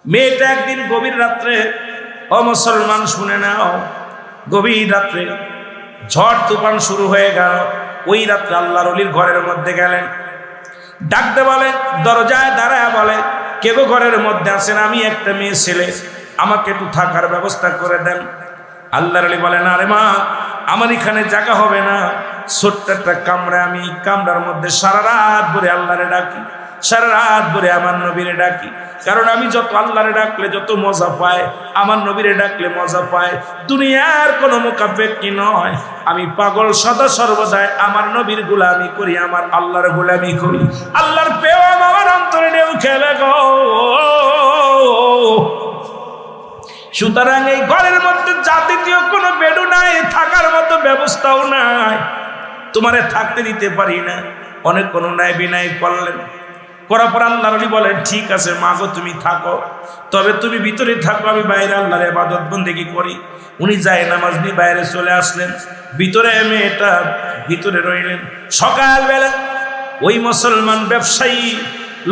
মেয়েটা একদিন গভীর রাত্রে, ও মুসলমান শুনে নাও, গভীর রাত্রে ঝড় তুফান শুরু হয়ে গেল। ওই রাত্রে আল্লাহর ওলির ঘরের মধ্যে গেলেন, ডাকতে বলে, দরজায় দাঁড়ায় বলে, কে গো ঘরের মধ্যে আছেন? আমি একটা মেয়ে ছেলে, আমাকে একটু থাকার ব্যবস্থা করে দেন। আল্লাহর ওলি বলেন, আরে মা, আমার এখানে জায়গা হবে না, ছোট্ট একটা কামরা, আমি কামরার মধ্যে সারা রাত ভরে আল্লাহরে ডাকি, সারা রাত ভরে আমার নবীরে ডাকি। কারণ আমি যত আল্লাহরে ডাকলে যত মজা পায়, আমার নবীরে ডাকলে মজা পায়। দুনিয়ার কোনো মুখাপেক্ষী নয়, আমি পাগল সদা সর্বদাই আমার নবীর গোলামি করি, আমার আল্লাহর গোলামি করি। আল্লাহর প্রেম আমার অন্তরে ঢেউ খেলে গো। সুতরাং এই ঘরের মধ্যে জাতীয় কোনো বেডও নাই, থাকার মতো ব্যবস্থাও নাই, তোমারে থাকতে দিতে পারি না। অনেক কোনো ন্যায় বিনয় করলেন, করার পর আল্লাহর ওলি বলেন, ঠিক আছে মা গো, তুমি থাকো, তবে তুমি ভিতরে থাকো, আমি বাইরে আল্লাহর ইবাদত বন্দেগী করি। উনি যায় নামাজ নিয়ে বাইরে চলে আসলেন, ভিতরে মেয়েটা ভিতরে রইলেন। সকালবেলা ওই মুসলমান ব্যবসায়ী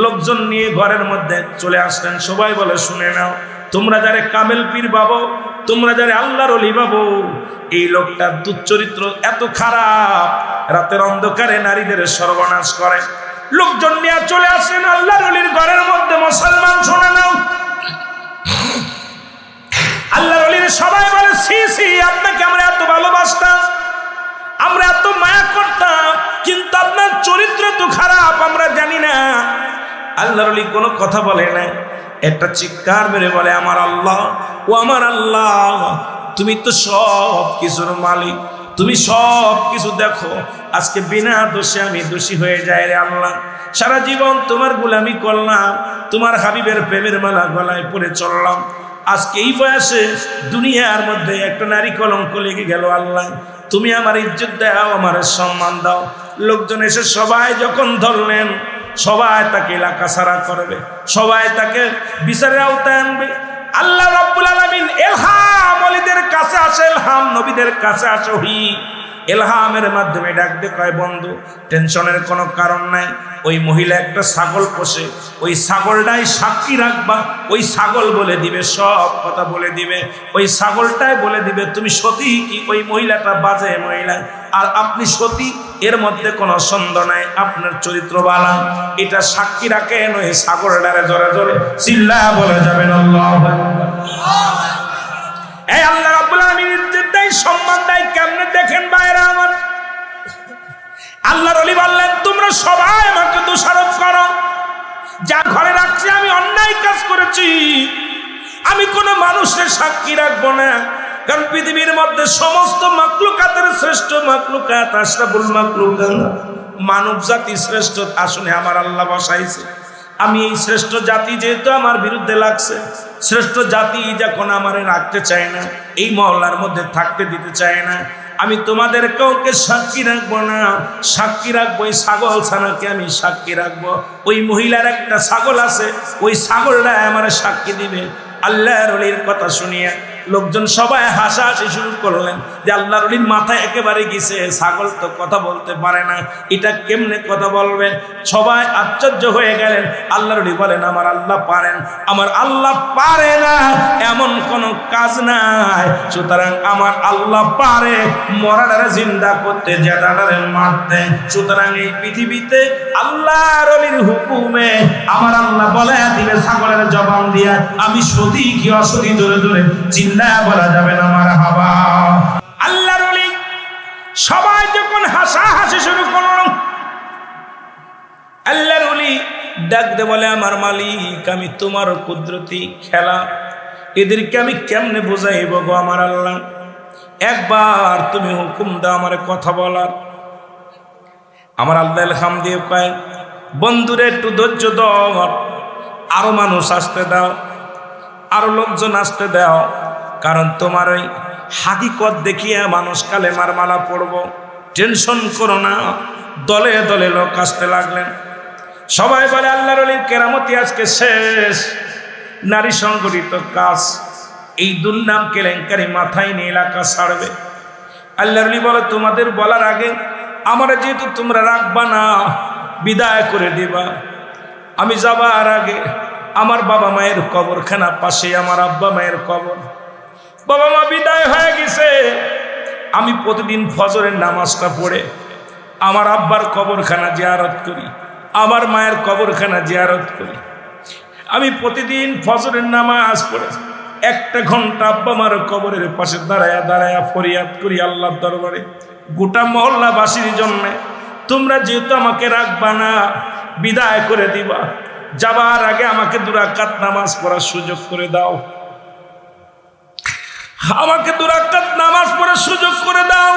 লোকজন নিয়ে ঘরের মধ্যে চলে আসলেন। সবাই বলে, শুনে নাও, তোমরা যারা কামেল পীর বাবু, তোমরা যারা আল্লাহর ওলি বাবু, এই লোকটার দুশ্চরিত্র এত খারাপ, রাতের অন্ধকারে নারীদের সর্বনাশ করে। লোকজন নিয়ে চলে আসেন আল্লাহর ওলির ঘরের মধ্যে। মুসলমান শুনে নাও, আল্লাহর ওলির সবাই বলে, সি সি, আপনাকে আমরা এত ভালোবাসতাম, আমরা এত মায়া করতাম, কিন্তু আপনার চরিত্র তো খারাপ, আমরা জানি না। আল্লাহর ওলি কোনো কথা বলে না, একটা চিৎকার মেরে বলে, আমার আল্লাহ, ও আমার আল্লাহ, তুমি তো সব কিছুর মালিক, তুমি সব কিছু দেখো। আজকে বিনা দোষে আমি দোষী হয়ে যাই রে আল্লাহ। সারা জীবন তোমার গোলামি করলাম, তোমার হাবিবের প্রেমের মালা গলায় পরে চললাম, আজকে এই বয়সে দুনিয়ার মধ্যে একটা নারী কলঙ্ক লেগে গেল। আল্লাহ, তুমি আমার ইজ্জত দাও, আমার সম্মান দাও। লোকজন এসে সবাই যখন ধরলেন, সবাই তাকে এলাকা ছাড়া করবে, সবাই তাকে বিচারের আওতায় আনবে। আল্লাহ রাব্বুল আলামিন ইলহাম ওলিদের কাছে আসে, ইলহাম নবীদের কাছে আসে। ইলহামের মাধ্যমে ডাক দিয়ে কয়, বন্ধু, টেনশনের কোনো কারণ নাই। ওই মহিলা একটা ছাগল পোষে, ওই ছাগলটাই সাক্ষী রাখবা। ওই ছাগল বলে দিবে, সব কথা বলে দিবে, ওই ছাগলটাই বলে দিবে তুমি সতী কি ওই মহিলাটা বাজে মহিলা, আর আপনি সতী, এর মধ্যে কোনো সন্দেহ নাই, আপনার চরিত্র বালা। এটা সাক্ষী রাখেন ওই ছাগলটারে জোরে জোরে চিল্লায়া বলে যাবেন আল্লাহু আকবার। এই আল্লাহ রাব্বুল আলামিন ইজ্জত দেয়, সম্মান দেয় কেমনে দেখেন ভাইরা আমার। আল্লাহর ওলি বললেন, তোমরা সবাই আমাকে দোষারোপ করো, যা ঘরে রাখছি আমি অন্যায় কাজ করেছি, আমি কোনো মানুষের সাক্ষী রাখবো না। কারণ পৃথিবীর মধ্যে সমস্ত মাখলুকাতের শ্রেষ্ঠ মাখলুকাত, আশরাফুল মাখলুকাত, মানব জাতি শ্রেষ্ঠ আসনে আমার আল্লাহ বসাইছে। আমি এই শ্রেষ্ঠ জাতি যেহেতু আমার বিরুদ্ধে লাগছে, শ্রেষ্ঠ জাতি যখন আমারে রাখতে চায় না, এই মহল্লার মধ্যে থাকতে দিতে চায় না, আমি তোমাদের কাউকে সাক্ষী রাখবো না। সাক্ষী রাখবো ওই ছাগল ছানাকে আমি সাক্ষী রাখবো। ওই মহিলার একটা ছাগল আছে, ওই ছাগলটা আমার সাক্ষী দিবে। আল্লাহর ওলির কথা শুনিয়ে লোকজন সবাই হাসাহাসি শুরু করলেন যে আল্লাহর ওলির মাথায় একেবারে গেছে, ছাগল তো কথা বলতে পারে না, এটা কেমনে কথা বলবে? সবাই আশ্চর্য হয়ে গেলেন। আল্লাহর ওলি বলেন, আমার আল্লাহ পারেন, আমার আল্লাহ পারে না এমন কোনো কাজ নাই। সুতরাং আমার আল্লাহ পারে মরাটারে জিন্দা করতে, জেদাটারে মারতে। সুতরাং এই পৃথিবীতে আল্লাহর ওলির হুকুমে আমার আল্লাহ বলে দিবে ছাগলের জবান দিয়া, আমি সতী কি অসতী ধরে ধরে চিল্লায়া বলা যাবে না মারহাবা। আল্লাহর ওলি সবাই যখন হাসাহাসি শুরু করল, আল্লাহর ওলি ডাক দে বলে, আমার মালিক, আমি তোমার কুদরতি খেলা, এদেরকে আমি কেমনে বোঝাইব গো আমার আল্লাহ? একবার তুমি হুকুম দাও আমার কথা বলার। আমার আল্লাহ ইলহাম দিয়ে কয়, বন্ধুরে একটু ধৈর্য দাও, আরো মানুষ আসতে দাও, আরো লোকজন আসতে দাও, কারণ তোমার ওই হাকিকত দেখিয়ে মানুষ কালেমার মালা পড়ব, টেনশন করো না। দলে দলে লোক আসতে লাগলেন। সবাই বলে, আল্লাহর ওলির কেরামতি আজকে শেষ, নারী সংগঠিত কাজ, এই দুর্নাম কেলেঙ্কারি মাথায় নিয়ে এলাকা ছাড়বে। আল্লাহর ওলি বলে, তোমাদের বলার আগে আমার যেহেতু তোমরা রাখবা না, বিদায় করে দিবা, আমি যাবার আগে আমার বাবা মায়ের কবরখানা পাশে, আমার আব্বা মায়ের কবর। বাবা মা বিদায় হয়ে গেছে। আমি প্রতিদিন ফজরের নামাজটা পড়ে আমার আব্বার কবরখানা জিয়ারত করি, আমার মায়ের কবরখানা জিয়ারত করি। আমি প্রতিদিন ফজরের নামাজ পড়ে 1 ঘন্টা আব্বা মার কবরের পাশে দাঁড়ায়া দাঁড়ায়া ফরিয়াদ করি আল্লাহর দরবারে, গোটা মহল্লাবাসীর জন্য, তোমরা যেহেতু আমাকে রাখবা না, বিদায় করে দিবা, যাবার আগে আমাকে 2 রাকাত নামাজ পড়ার সুযোগ করে দাও, আমাকে 2 রাকাত নামাজ পড়ার সুযোগ করে দাও।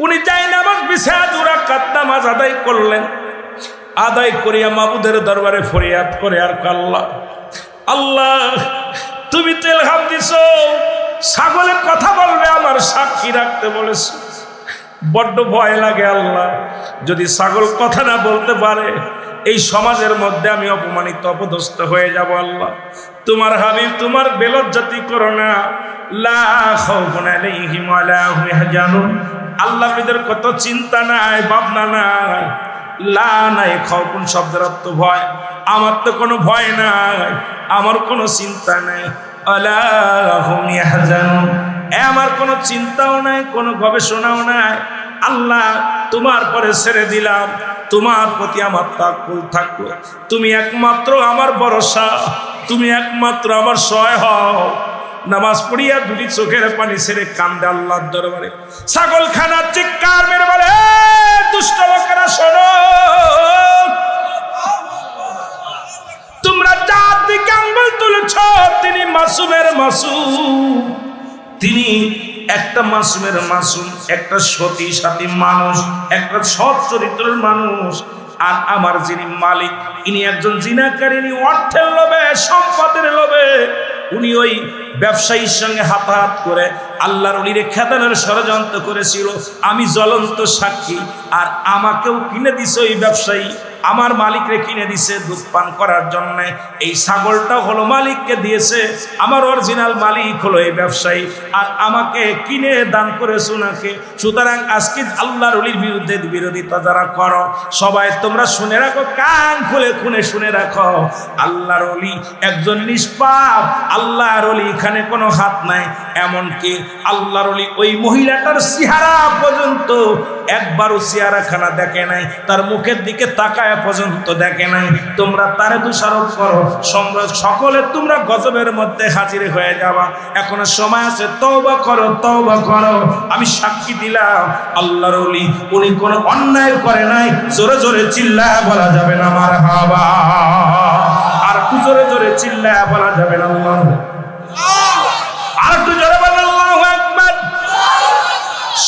উনি যাই নামাজ বিছায়া 2 রাকাত নামাজ আদায় করলেন। আদায় করিয়া মাবুদের দরবারে ফরিয়াদ করে আর আল্লাহ, আল্লাহ তুমি তো ইলহাম দিছো, ছাগলের কথা বলবে, আমার সাক্ষী রাখতে বলেছো। বড্ড ভয় লাগে আল্লাহ, যদি ছাগল কথা না বলতে পারে এই সমাজের মধ্যে আমি অপমানিত অপদস্থ হয়ে যাব। আল্লাহ তোমার হাবিব তোমার বেলজ্জাতি করো না। লা খাউফুন আলাইহিম ওয়া লা হুম ইয়াহজানুন। আল্লাহ বিদের কত চিন্তা নাই, ভাবনা নাই। লা নাই, খাউফুন শব্দের অর্থ ভয়। আমার তো কোনো ভয় নাই, আমার কোনো চিন্তা নাই। ওয়ালা হুম ইয়াহজানুন, আমার কোনো চিন্তাও নাই, কোনো গবেষণাও নাই। আল্লাহ তোমার পরে ছেড়ে দিলাম, তোমার প্রতি আমার তাওয়াক্কুল থাকলো। তুমি একমাত্র আমার ভরসা, তুমি একমাত্র আমার সহায় হও। নামাজ পড়িয়া 2টি চোখের পানি ছেড়ে কান্দে আল্লাহর দরবারে। ছাগলখানার চিৎকার মেরে বলে, দুষ্ট লোকেরা শোনো, তোমরা যার দিকে আঙ্গুল তুলেছ তিনি মাসুমের মাসুম, তিনি একটা মাসুমের মাসুম, একটা সতী সাথী মানুষ, একটা সৎ চরিত্রের মানুষ। আর আমার যিনি মালিক ইনি একজন জিনাকারী, ইনি অর্থের লোভে, সম্পদের লোভে উনি ওই ব্যবসায়ীর সঙ্গে হাতাহাত করে আল্লাহর ওলিরে খেদানোর ষড়যন্ত্র করেছিল। আমি জ্বলন্ত সাক্ষী। আর আমাকেও কিনে দিছে ওই ব্যবসায়ী, আমার মালিকরে কিনে দিছে দুধ পান করার জন্য। এই ছাগলটা হলো মালিককে দিয়েছে, আমার অরিজিনাল মালিক হলো এই ব্যবসায়ী, আর আমাকে কিনে দান করেছে ওনাকে। সুতরাং আজকে আল্লাহর ওলির বিরুদ্ধে বিরোধিতা যারা করো, সবাই তোমরা শুনে রাখো, কান খুলে খুনে শুনে রাখো, আল্লাহর ওলি একজন নিষ্পাপ। আল্লাহর ওলি এখানে কোনো হাত নাই। এমনকি আল্লাহর ওলি ওই মহিলাটার চেহারা পর্যন্ত একবারও চেহারাখানা দেখে নাই, তার মুখের দিকে তাকায় পর্যন্ত দেখে নাই। তোমরা তারে দোষারোপ করো, সকলে তোমরা গজবের মধ্যে হাজির হয়ে যাবা। এখনো সময় আছে, তওবা করো, তওবা করো। আমি সাক্ষী দিলাম আল্লাহর ওলি উনি কোনো অন্যায় করে নাই। জোরে জোরে চিল্লায় বলা যাবে না মারহাবা, আর একটু জোরে জোরে চিল্লায় বলা যাবে না আল্লাহ, আর একটু জোরে বলেন আল্লাহু আকবার।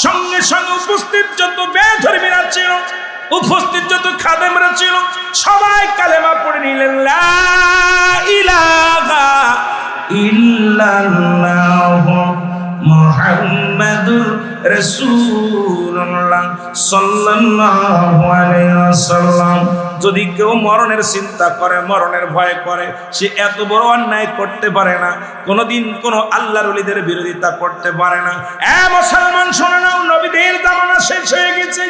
সঙ্গে সঙ্গে উপস্থিত যত বেধর্মীরা ছিল, উপস্থিত যত খাদেমরা ছিল, সবাই কালেমা পড়ে নিলেন, লা ইলাহা ইল্লাল্লাহু মুহাম্মাদুর রাসূলুল্লাহ সাল্লাল্লাহু আলাইহি ওয়াসাল্লাম। যদি কেউ মরণের চিন্তা করে, মরণের ভয় করে, সে এত বড় অন্যায় করতে পারে না, কোনোদিন কোনো আল্লাহর ওলিদের বিরোধিতা করতে পারে না। মুসলমান শুনে নাও, নবীদের জামানা শেষ হয়ে গেছে,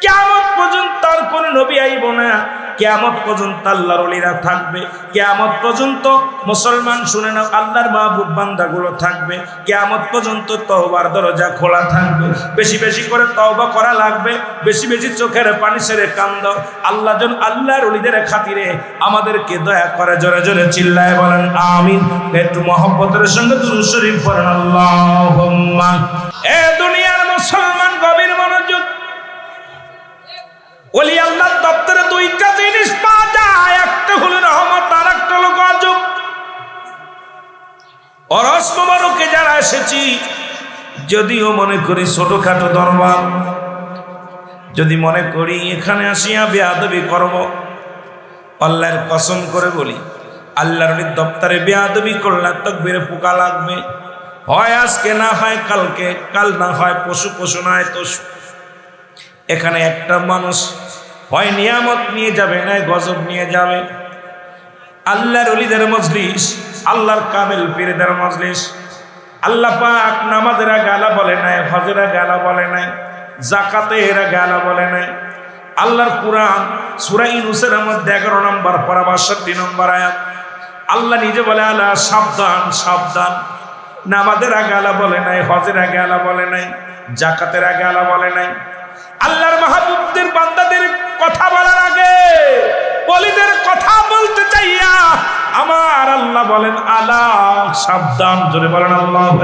কিয়ামত পর্যন্ত আর কোন নবী আইব না। কিয়ামত পর্যন্ত আল্লাহর ওলিরা থাকবে, কিয়ামত পর্যন্ত মুসলমান শুনে নাও আল্লাহর মাহবুব বান্দাগুলো থাকবে, কিয়ামত পর্যন্ত তওবার দরজা খোলা থাকবে। বেশি বেশি করে তওবা করা লাগবে, বেশি বেশি চোখের পানি ছেড়ে কান্দ। আল্লাহ যেন আল্লাহর ওলিদের খাতিরে আমাদেরকে দয়া করে। জোরে জোরে চিল্লায় বলেন আমিন। একটু মহব্বতের সঙ্গে দুরূদ শরীফ পড়েন আল্লাহুম্মা। এ দুনিয়ার মুসলমান গভীর মনোযোগ। ওলি আল্লাহর দপ্তরে 2টা জিনিস পাওয়া যায়, একটা হলো রহমত, আর একটা হলো গজব। অরস মোবারকে যারা এসেছি, যদিও মনে করি ছোটখাটো দরবার, যদি মনে করি এখানে আসিয়া বেয়াদবি করব, আল্লাহর কসম করে বলি, আল্লাহর ওলির দপ্তরে বেয়াদবি করলে তাকবীরে পোকা লাগবে। হয় আজকে, না হয় কালকে, কাল না হয় পশু, পশু না হয় তসু। এখানে একটা মানুষ হয় নিয়ামত নিয়ে যাবে, না গজব নিয়ে যাবে। আল্লাহর ওলিদের মজলিস, আল্লাহর কামেল পীরদের মজলিস। আল্লাহ পাক নামাজের আগে আলা বলে নাই, হজের আগে আলা বলে নাই, যাকাতের আগে আলা বলে নাই। আল্লাহর কোরআন সূরা ইউনূসের মধ্যে 11 নম্বর পারা 62 নম্বর আয়াত। আল্লাহ নিজে বলে আলা সাবধান সাবধান। নামাজের আগে আল্লাহ বলে নাই, হজের আগে আল্লাহ বলে নাই, যাকাতের আগে আল্লাহ বলে নাই। আল্লাহর মাহবুবদের বান্দাদের কথা বলার আগে ওলিদের কথা বলতে চাইয়া আমার আল্লাহ বলেন আলা সাবধান। জোরে বলেন আল্লাহ।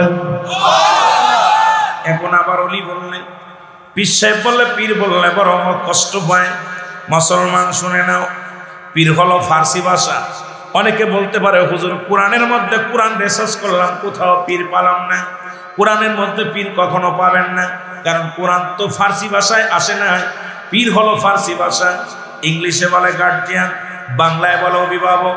এখন আবার অলি বললে, পীর সাহেব বললে, পীর বললে বড় কষ্ট পায়। মুসলমান শুনে নাও, পীর হলো ফার্সি ভাষা। অনেকে বলতে পারে হুজুর কোরআনের মধ্যে, কোরআন রিসার্চ করলাম কোথাও পীর পালাম না। কোরআনের মধ্যে পীর কখনো পাবেন না, কারণ কোরআন তো ফার্সি ভাষায় আসে না। পীর হলো ফার্সি ভাষা। ইংলিশে বলে গার্জিয়ান, বাংলায় বলে অভিভাবক,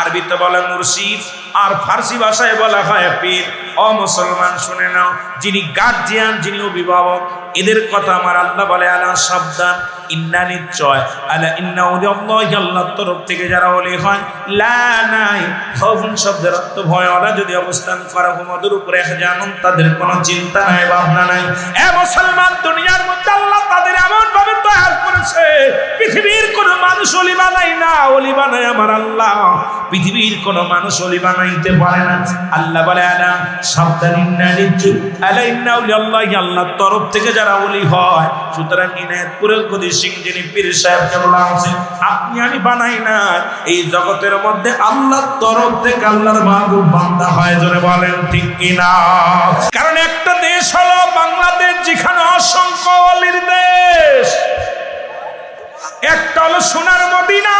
আরবিতে বলে মুর্শিদ, আর ফার্সি ভাষায় বলা হয় পীর। ও মুসলমান শুনে নাও, যিনি গার্জিয়ান, যিনি অভিভাবক, এদের কথা আমার আল্লাহ বলে আলা সাবধান। ইন্না নিশ্চয়, আলা ইন্না ওয়াল্লাহি, আল্লাহর তরফ থেকে যারা ওলি হয়, লা নাই খাউফুন শব্দের অর্থ ভয়, ওরা যদি অবস্থান করে হুমদের উপরে জানুন, তাদের কোনো চিন্তা নাই, ভাবনা নাই। এ মুসলমান, দুনিয়ার মধ্যে আল্লাহ তাদের এমন ভাবে তৈরি করেছে, পৃথিবীর কোনো মানুষ ওলি বানাই না, ওলি বানায় আমার আল্লাহ। পৃথিবীর কোনো মানুষ ওলি বানাইতে পারে না। আল্লাহ বলে আলা সাবধান, ইন্না নিশ্চয়, আলা ইন্না ওয়াল্লাহি, আল্লাহর তরফ থেকে যারা ওলি হয়। সুতরাং ইনায়েতপুরের গদি সিং যিনি পীর সাহেব কেবল আছে, আপনি আমি বানাই না, এই জগতের মধ্যে আল্লাহর তরফ থেকে আল্লাহর মাহবুব বান্দা হয়। জোরে বলেন ঠিক কিনা? কারণ একটা দেশ হলো বাংলাদেশ, যেখানে অসংখ্য ওলির দেশ। একটা হলো সোনার মদিনা।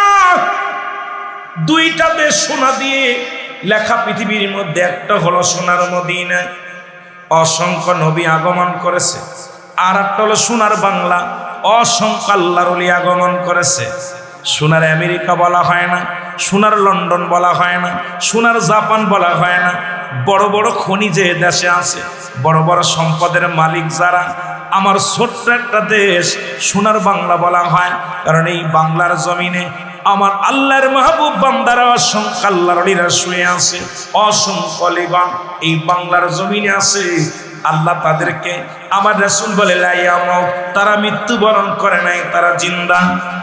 দুইটা দেশ সোনা দিয়ে লেখা পৃথিবীর মধ্যে, একটা হলো সোনার মদিনা, অসংখ্য নবী আগমন করেছে। আর একটা হলো সোনার বাংলা, অসংখ্য আল্লাহর ওলি আগমন করেছে। সোনার আমেরিকা বলা হয় না, সোনার লন্ডন বলা হয় না, সোনার জাপান বলা হয় না। বড় বড় খনি যে দেশে আছে, বড় বড় সম্পদের মালিক যারা, আমার ছোট্ট একটা দেশ সোনার বাংলা বলা হয়। কারণ এই বাংলার জমিনে আমার আল্লাহর মাহবুব বান্দারা, অসংখ্য আল্লাহর ওলিরা শুয়ে আছে, অসংখ্য ওলিগণ এই বাংলার জমিনে আছে। আল্লাহ তাদেরকে, আমার রাসূল বলে লাইয়ামুত, তারা মৃত্যুবরণ করে নাই, তারা জিন্দা।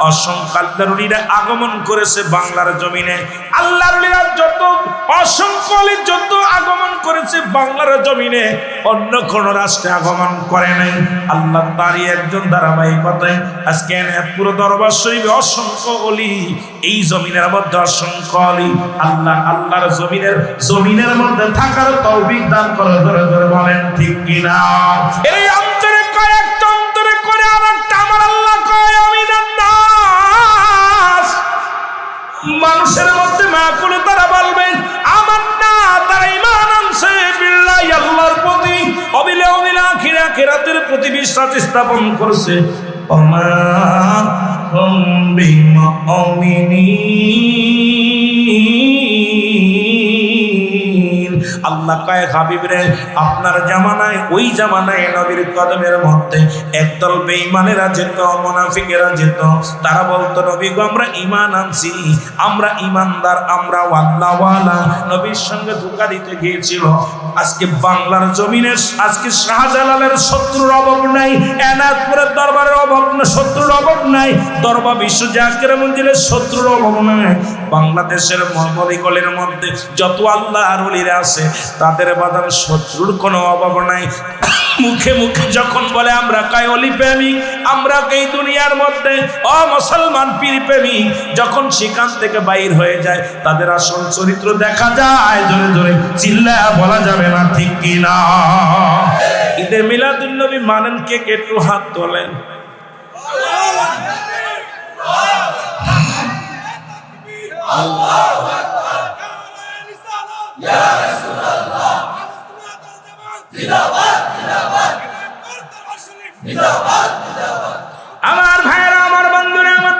অসংখ্য আল্লাহর ওলিরা আগমন করেছে বাংলার জমিনে। আল্লাহর ওলিরা যত, অসংখ্য ওলি যত আগমন করেছে বাংলার জমিনে, অন্য কোন রাষ্ট্রে আগমন করে নাই। আল্লাহ তারই একজন ধারাবাহিকতায় আজকে পুরো দরবার শরীফে অসংখ্য ওলি, এই জমিনের মধ্যে অসংখ্য ওলি। আল্লাহ আল্লাহর জমিনের মধ্যে থাকার তৌফিক দান করে। ধরে ধরে বলেন ঠিক কিনা? এই অন্তরে কয়, একটা অন্তরে করে আর একটা আমার আল্লাহ কয় আমি নাস। মানুষের মধ্যে মা করে তারা বলবেন আমার না, তারা ঈমান আনছে বিল্লাহি, আল্লাহর প্রতি, অবিলে অবিলা আখিরাতের প্রতি বিশ্বাস স্থাপন করছে। ওমা হুম বিমুমিনিন। আল্লাহ কয় হাবিব রে, আপনার জামানায়, ওই জামানায় নবীর কদমের মধ্যে একদল বেঈমানেরা যেত, মুনাফিকেরা যেত। তারা বলতো নবী গো, আমরা ঈমান আনছি, আমরা ঈমানদার, আমরা আল্লাহওয়ালা। নবীর সঙ্গে ধোঁকা দিতে গিয়েছিল। আজকে বাংলার জমিনে আজকে শাহজালালের শত্রুর অভাব নাই, এনায়তপুরের দরবারের অভাব না, শত্রুর অভাব নাই, দরবার বিশ্ব জাকির মঞ্জিলের শত্রুর অভাব নাই। বাংলাদেশের মহলিগলের মধ্যে যত আল্লাহর ওলিরা আছে, তাদের বাদার শত্রুর কোনো অভাব নাই। মুখে মুখে যখন বলে আমরা কায় অলি প্রেমিক, আমরা এই দুনিয়ার মধ্যে মুসলমান পীর প্রেমিক, যখন সেখান থেকে বাইর হয়ে যায়, তাদের আসল চরিত্র দেখা যায়। জোরে জোরে চিল্লায়া বলা যাবে না ঠিক কিনা? ঈদে মিলাদুন নবী মানেন কে কে? একটু হাত তোলেন। আল্লাহু আকবার, ইয়া রাসূলুল্লাহ, জিন্দাবাদ জিন্দাবাদ জিন্দাবাদ জিন্দাবাদ। আমার ভাইরা, আমার বন্ধুরা, আমার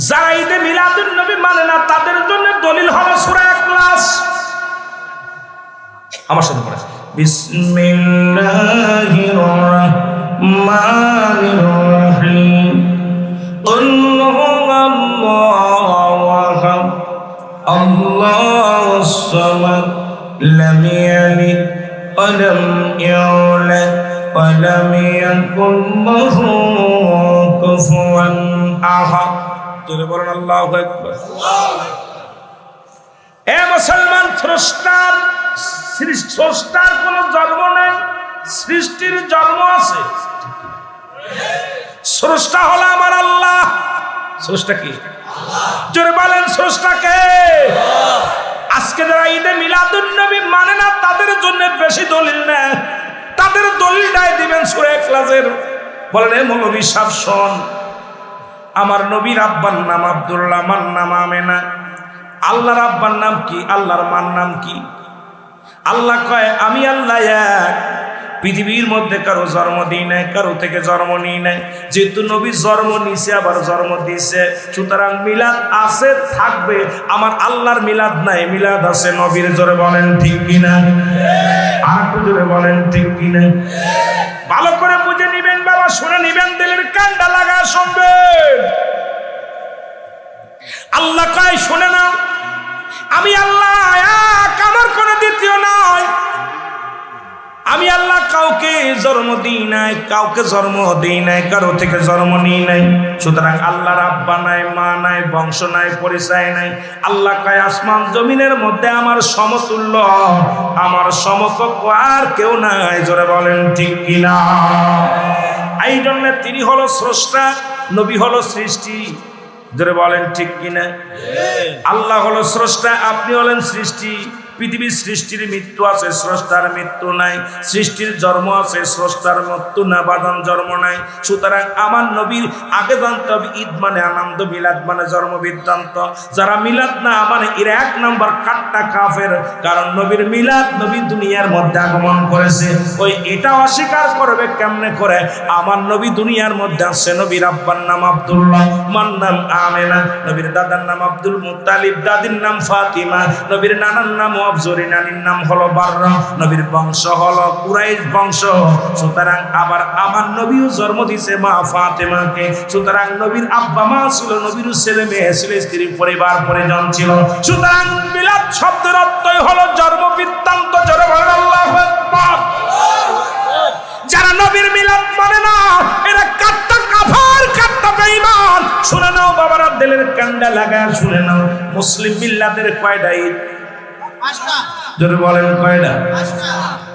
যারা ঈদে মিলাদুন নবী মানে না, তাদের জন্য দলিল হলো সূরা ইখলাস। আমার সাথে পড়ে বিসমিল্লাহির রাহমানির রাহিম। কুল হুয়াল্লাহু আহাদ, আল্লাহুস সামাদ, লাম ইয়ালিদ ওয়া লাম ইউলাদ ولم يكن له كفوا أحد জোরে বলেন আল্লাহু আকবার। এ মুসলমান, স্রষ্টার কোন জন্ম নেই, সৃষ্টির জন্ম আছে। স্রষ্টা হলো আমার আল্লাহ। স্রষ্টা কি? জোরে বলেন স্রষ্টা কে? আজকে যারা ঈদে মিলাদুন নবী মানে না, তাদের জন্য বেশি দলিল নেই। তাদের দলিলটাই দিবেন সূরা ইখলাসের। বলেন এ মৌলভী সাহেব শোন, আমার নবীর আব্বার নাম আব্দুল্লাহ, আমার নাম আমেনা। আল্লাহর আব্বার নাম কি? আল্লাহর মার নাম কি? আল্লাহ কয় আমি আল্লাহ এক, পৃথিবীর মধ্যে কারো জন্ম দিই নাই, কারো থেকে জন্ম নিই নাই। যেহেতু নবী জন্ম নিছে আবার জন্ম দিছে, সুতরাং মিলাদ আছে, থাকবে। আমার আল্লাহর মিলাদ নাই, মিলাদ আছে নবীর। জোরে বলেন ঠিক কিনা? আর একটু জোরে বলেন ঠিক কিনা? ভালো করে বুঝে নিবেন বাবা, শুনে নিবেন, দিলের কান্ডা লাগা শুনবেন। আল্লাহ কয় শুনে নাও, আমি আল্লাহ এক, আমার কোনো দ্বিতীয় নাই। আমি আল্লাহ কাউকে জন্ম দিই নাই, কাউকে জন্ম দিই নাই, কারো থেকে জন্ম নিই নাই। সুতরাং আল্লাহর আব্বা নাই, মা নাই, বংশ নাই, পরিচয় নাই। আল্লাহ কয় আসমান জমিনের মধ্যে আমার সমতুল্য, আমার সমকক্ষ আর কেউ নাই। জোরে বলেন ঠিক কিনা? এই জন্য তিনি হলো স্রষ্টা, নবী হলো সৃষ্টি। জোরে বলেন ঠিক কিনা? আল্লাহ হলো স্রষ্টা, আপনি হলেন সৃষ্টি। পৃথিবীর সৃষ্টির মৃত্যু আছে, স্রষ্টার মৃত্যু নাই। সৃষ্টির জন্ম আছে, স্রষ্টার মৃত্যু না, বাদান জন্ম নাই। সুতরাং আমার নবীর আগে জানতে হবে ঈদ মানে আনন্দ, মিলাদ মানে জন্ম বৃত্তান্ত। যারা মিলাদ না মানে এর এক নম্বর কাট্টা কাফের। কারণ নবীর মিলাদ, নবী দুনিয়ার মধ্যে আগমন করেছে, ওই এটা অস্বীকার করবে কেমনে করে? আমার নবী দুনিয়ার মধ্যে আসছে, নবীর আব্বার নাম আব্দুল্লাহ, মার নাম আমেনা, নবীর দাদার নাম আব্দুল মুত্তালিব, দাদির নাম ফাতিমা, নবীর নানার নাম আবজরি, নানির নাম হলো বাররা, নবীর বংশ হলো কুরাইশ বংশ। সুতরাং আবার আমার নবীও জন্ম দিছে মা ফাতেমাকে। সুতরাং নবীর আব্বা মা ছিল, নবীর ছেলে মেয়ে ছিল, স্ত্রী পরিবার পরিজন ছিল। সুতরাং মিলাদ শব্দের অর্থই হলো জন্ম বৃত্তান্ত। জোরে বলেন আল্লাহু আকবার। যারা নবীর মিলাদ মানে না, এরা কাট্টা কাফের, কাট্টা বেঈমান। শুনে নাও বাবারা, দিলের কান্ডা লাগা শুনে নাও। মুসলিম মিল্লাতের কয়টা ঈদ? জোরে বলেন কয়টা?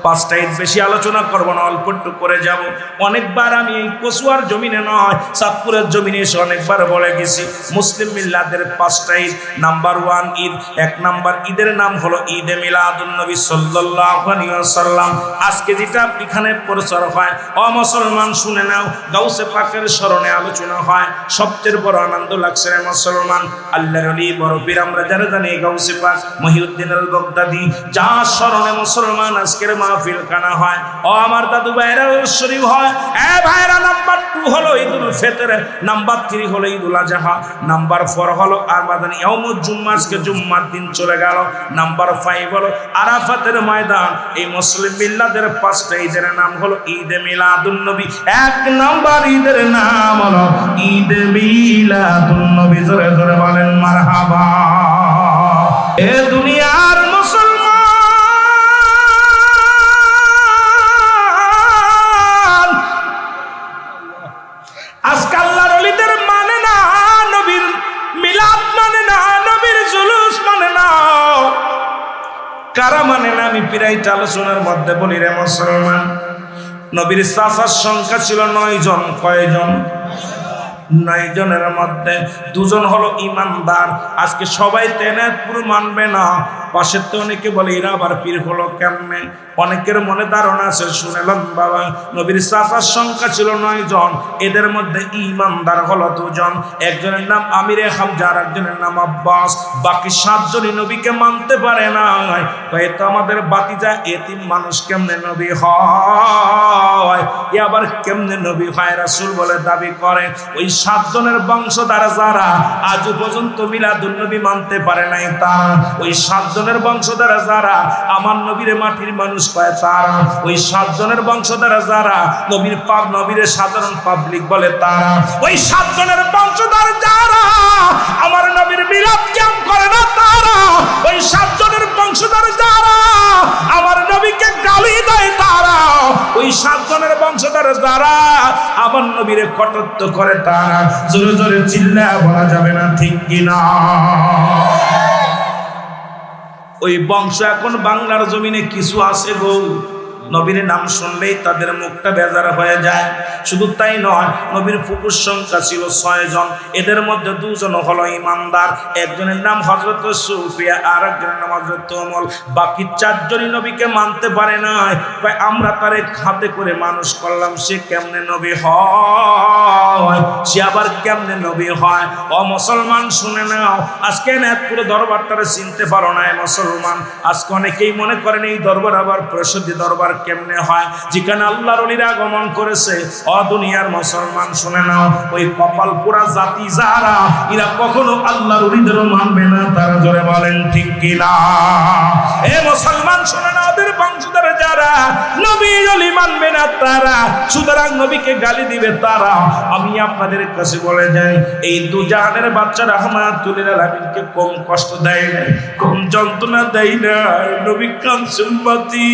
পাঁচটা ঈদ। বেশি আলোচনা করবো না, অল্প একটু করে যাব। অনেকবার আমি এই কচুয়ার জমিনে নয়, চাঁদপুরের জমিনে এসে অনেকবার বলে গেছি, মুসলিম মিল্লাতের পাঁচটা ঈদ। নাম্বার 1 ঈদ, এক নাম্বার ঈদের নাম হলো ঈদে মিলাদুন নবী সাল্লাল্লাহু আলাইহি ওয়াসাল্লাম। আজকে যেটা এখানে প্রচার হয়, ও মুসলমান শুনে নাও, গাউসে পাকের স্মরণে আলোচনা হয়। সবচেয়ে বড় আনন্দ লাগছে রে মুসলমান, আল্লাহর ওলি বড় পীর আমরা যারা জানি গাউসে পাক মহিউদ্দিন আল বাগদাদি, যার স্মরণে মুসলমান আজকের মাহফিল কানা হয়। ও আমার দাদু ভাইরা শরীফ হয়। এ ভাইরা, নাম্বার 2 হলো ঈদুল ফিতর, নাম্বার 3 হলো ঈদুল আজহা, নাম্বার 4 হলো আরবাদান ইয়াউমুল জুম্মা, আজকে জুম্মার দিন চলে গেল। নাম্বার 5 হলো আরাফাতের ময়দান। এই মুসলিম মিল্লাতের পাঁচটা ঈদের নাম হলো ঈদে মিলাদুন নবী। এক নাম্বার ঈদের নাম হলো ঈদে মিলাদুন নবী। জোরে জোরে বলেন মারহাবা। এ দুনিয়ার কারা মানে না, আমি প্রায় আলোচনার মধ্যে বলি রে মুসলমান, নবীর চাচার সংখ্যা ছিল 9 জন। কয়জন? 9 জনের মধ্যে 2 জন হলো ইমানদার। আজকে সবাই তেনায়তপুর মানবে না, পাশের তো অনেকে বলে এরা আবার পীর হলো কেমনে। অনেকের মনে ধারণা আছে, শুনেলাম বাবা, নবীর চাচার সংখ্যা ছিল 9 জন, এদের মধ্যে ইমানদার হলো 2 জন। একজনের নাম আমিরে হামজা, আর একজনের নাম আব্বাস। বাকি 7 জনই নবীকে মানতে পারে না। তো আমাদের বাতিজা এতিম মানুষ কেমনে নবী হয়, এ আবার কেমনে নবী হয় রাসূল বলে দাবি করে। ওই 7 জনের বংশধর যারা আজ পর্যন্ত মিলাদুন নবী মানতে পারে নাই, তারা ওই 7 জনের বংশধর যারা আমার নবীর মাটির মানুষ কয়, তারা ওই 7 জনের বংশধর যারা নবীর সাধারণ পাবলিক বলে, তারা ওই 7 জনের বংশধর যারা আমার নবীর মিলাদ কেম করে না, তারা ওই 7 জনের বংশধর যারা আমার নবীকে গালি দেয়, তারা ওই 7 জনের বংশ বংশধর যারা আমার নবীরে কটাক্ষ করে তারা জোরে জোরে চিল্লায়া বলা যাবে না ঠিক কিনা? ওই বংশ এখন বাংলার জমিনে কিছু আছে গো, নবীর নাম শুনলেই তাদের মুখটা বেজার হয়ে যায়। শুধু তাই নয়, নবীর ফুফুর সংখ্যা ছিল 6 জন। এদের মধ্যে 2 জন হলো ইমানদার, একজনের নাম হযরত সুফিয়া আর একজনের নাম হযরত ওমর। বাকি 4 জনই নবীকে মানতে পারে নাই। ভাই আমরা তারে হাতে করে মানুষ করলাম, সে কেমনে নবী হয়, সে আবার কেমনে নবী হয়? ও মুসলমান শুনে নাও, আজকে নাথপুরে দরবারটারে চিনতে পারো না মুসলমান। আজকে অনেকেই মনে করেন এই দরবার আবার প্রসিদ্ধ দরবার কেমনে হয়, যেখানে আল্লাহর ওলিরা আগমন করেছে। ও দুনিয়ার মুসলমান শুনে নাও, ওই কপাল পোড়া জাতি যারা, এরা কখনো আল্লাহর ওলিদেরও মানবে না। তারা জোরে বলেন ঠিক কিনা? এ মুসলমান শুনে নাও, ওদের বংশধর যারা নবী ওলি মানবে না তারা, সুতরাং নবীকে গালি দিবে তারা। আমি আপনাদের কাছে বলে যাই, এই দু জাহানের বাচ্চা রাহমাতুল আলামিনকে কম কষ্ট দেয় না, কম যন্ত্রণা দেয় না। নবী কাঁদছে উম্মতি,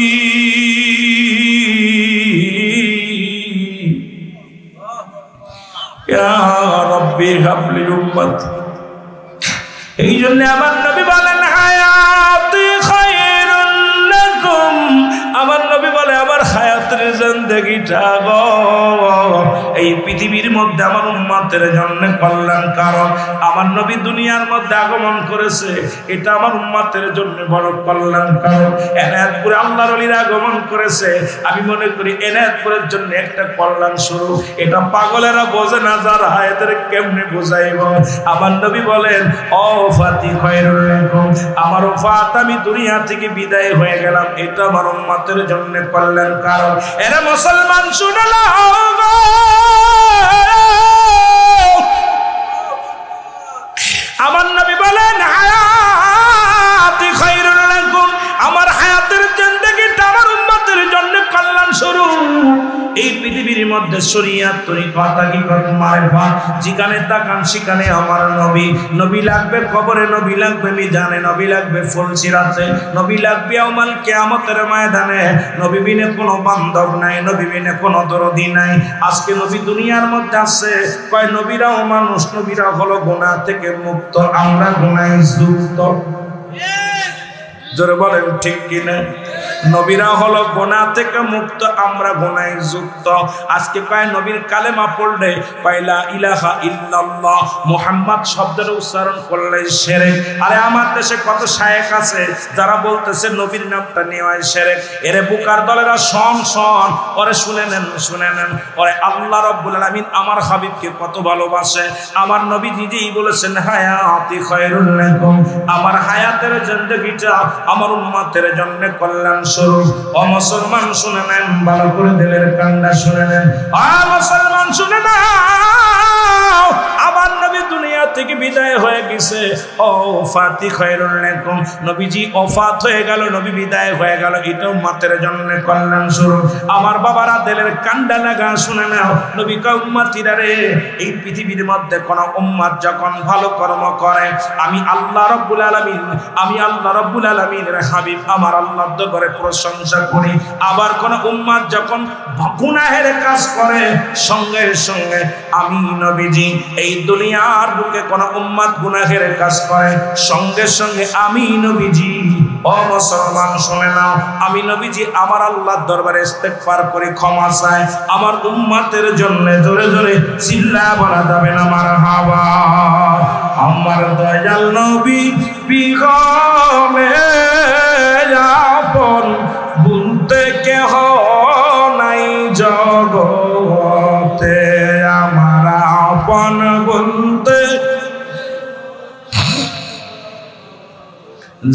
ইয়া রাব্বি হাবলি উম্মতি। এই জন্য আমার নবী বলেন হায়াতি খায়রুল লাকুম, আমার নবী বলে আমার হায়াতের জিন্দেগিটা গো এই পৃথিবীর মধ্যে আমার উম্মতের জন্য কল্যাণ কারণ। আমার নবী দুনিয়ার মধ্যে আগমন করেছে, এটা আমার উম্মতের জন্য বড় কল্যাণ কারণ। এনায়েতপুরে আল্লাহর ওলিরা আগমন করেছে, আমি মনে করি এনায়েতপুরের জন্য একটা কল্যাণ শুরু। এটা পাগলেরা বোঝে না, যারা এদের কেমনে বোঝাইব? আমার নবী বলেন ও ফাতি খায়রুল লাকুম, আমার ওফাত আমি দুনিয়া থেকে বিদায় হয়ে গেলাম, এটা আমার উম্মতের জন্য কল্যাণ কারণ। এরা মুসলমান শুনে নাও, আমার নবী বলেন হায়াতি খায়রুল লাকুম, আমার হায়াতের জিন্দেগিটা আমার উম্মতের জন্য কল্যাণ শুরু। এই পৃথিবীর মধ্যে শরীয়ত তরিকত হাকিকত মারিফাত যেখানে তাকান সেখানে আমার নবী। নবী লাগবে কবরে, নবী লাগবে মিজানে, নবী লাগবে ফুলসিরাতে, নবী লাগবে ইয়াউমাল কিয়ামতের ময়দানে। নবী বিনে কোনো বান্ধব নাই, নবী বিনে কোনো দরদি নাই। আজকে নবী দুনিয়ার মধ্যে আছে, কয় নবীরাও মানুষ, নবীরা হলো গুনাহ থেকে মুক্ত, আমরা গুনাহে যুক্ত। জোরে বলেন ঠিক কিনা? নবীরা হলো গুনাহ থেকে মুক্ত, আমরা গুনাহে যুক্ত। আজকে কয় নবীর কালেমা পড়লে লা ইলাহা ইল্লাল্লাহ মুহাম্মদ শব্দের উচ্চারণ করলে শিরক। আরে আমার দেশে কত শায়েখ আছে যারা বলতেছে নবীর নামটা নেওয়াই শিরক। এরে বুকার দলেরা শোন, ওরে শুনে নেন, ওরে আল্লাহ রাব্বুল আলামিন আমার হাবিবকে কত ভালোবাসে। আমার নবী নিজেই বলেছেন হায়াতি খায়রুল লাকুম, আমার হায়াতের জিন্দেগিটা আমার উম্মতের জন্য কল্যাণ স্বরূপ। ও মুসলমান শুনে নেন, ভালো করে দিলের কান্না শুনে নেন। ও মুসলমান শুনে নাও, আমার নবী দুনিয়া থেকে বিদায় হয়ে গেছে। ও ফাতি খায়রুল লাকুম, নবীজি ওফাত হয়ে গেল, নবী বিদায় হয়ে গেল, এটা উম্মতের জন্য কল্যাণ স্বরূপ। আমার বাবারা দিলের কান্না লাগা শুনে নাও, নবী কয় উম্মতিরা রে, এই পৃথিবীর মধ্যে কোন উম্মত যখন ভালো কর্ম করে, আমি আল্লাহ রাব্বুল আলামিনের হাবিব আমার আল্লাহর দরবারে প্রশংসা করি। আবার কোন উম্মত যখন গুনাহের কাজ করে, সঙ্গে সঙ্গে আমি নবীজি, এই দুনিয়ার বুকে কোন উম্মত গুনাহের কাজ করে, সঙ্গে সঙ্গে আমি নবীজি, ও মুসলমান শুনে নাও, আমি নবীজি আমার আল্লাহর দরবারে ইস্তেগফার করে ক্ষমা চাই আমার উম্মতের জন্য। জোরে জোরে চিল্লা বলা যাবে না মারহাবা। আমার দয়াল নবী বিগমে আপন বলতে কেহ নাই জগতে, আমার আপন বলতে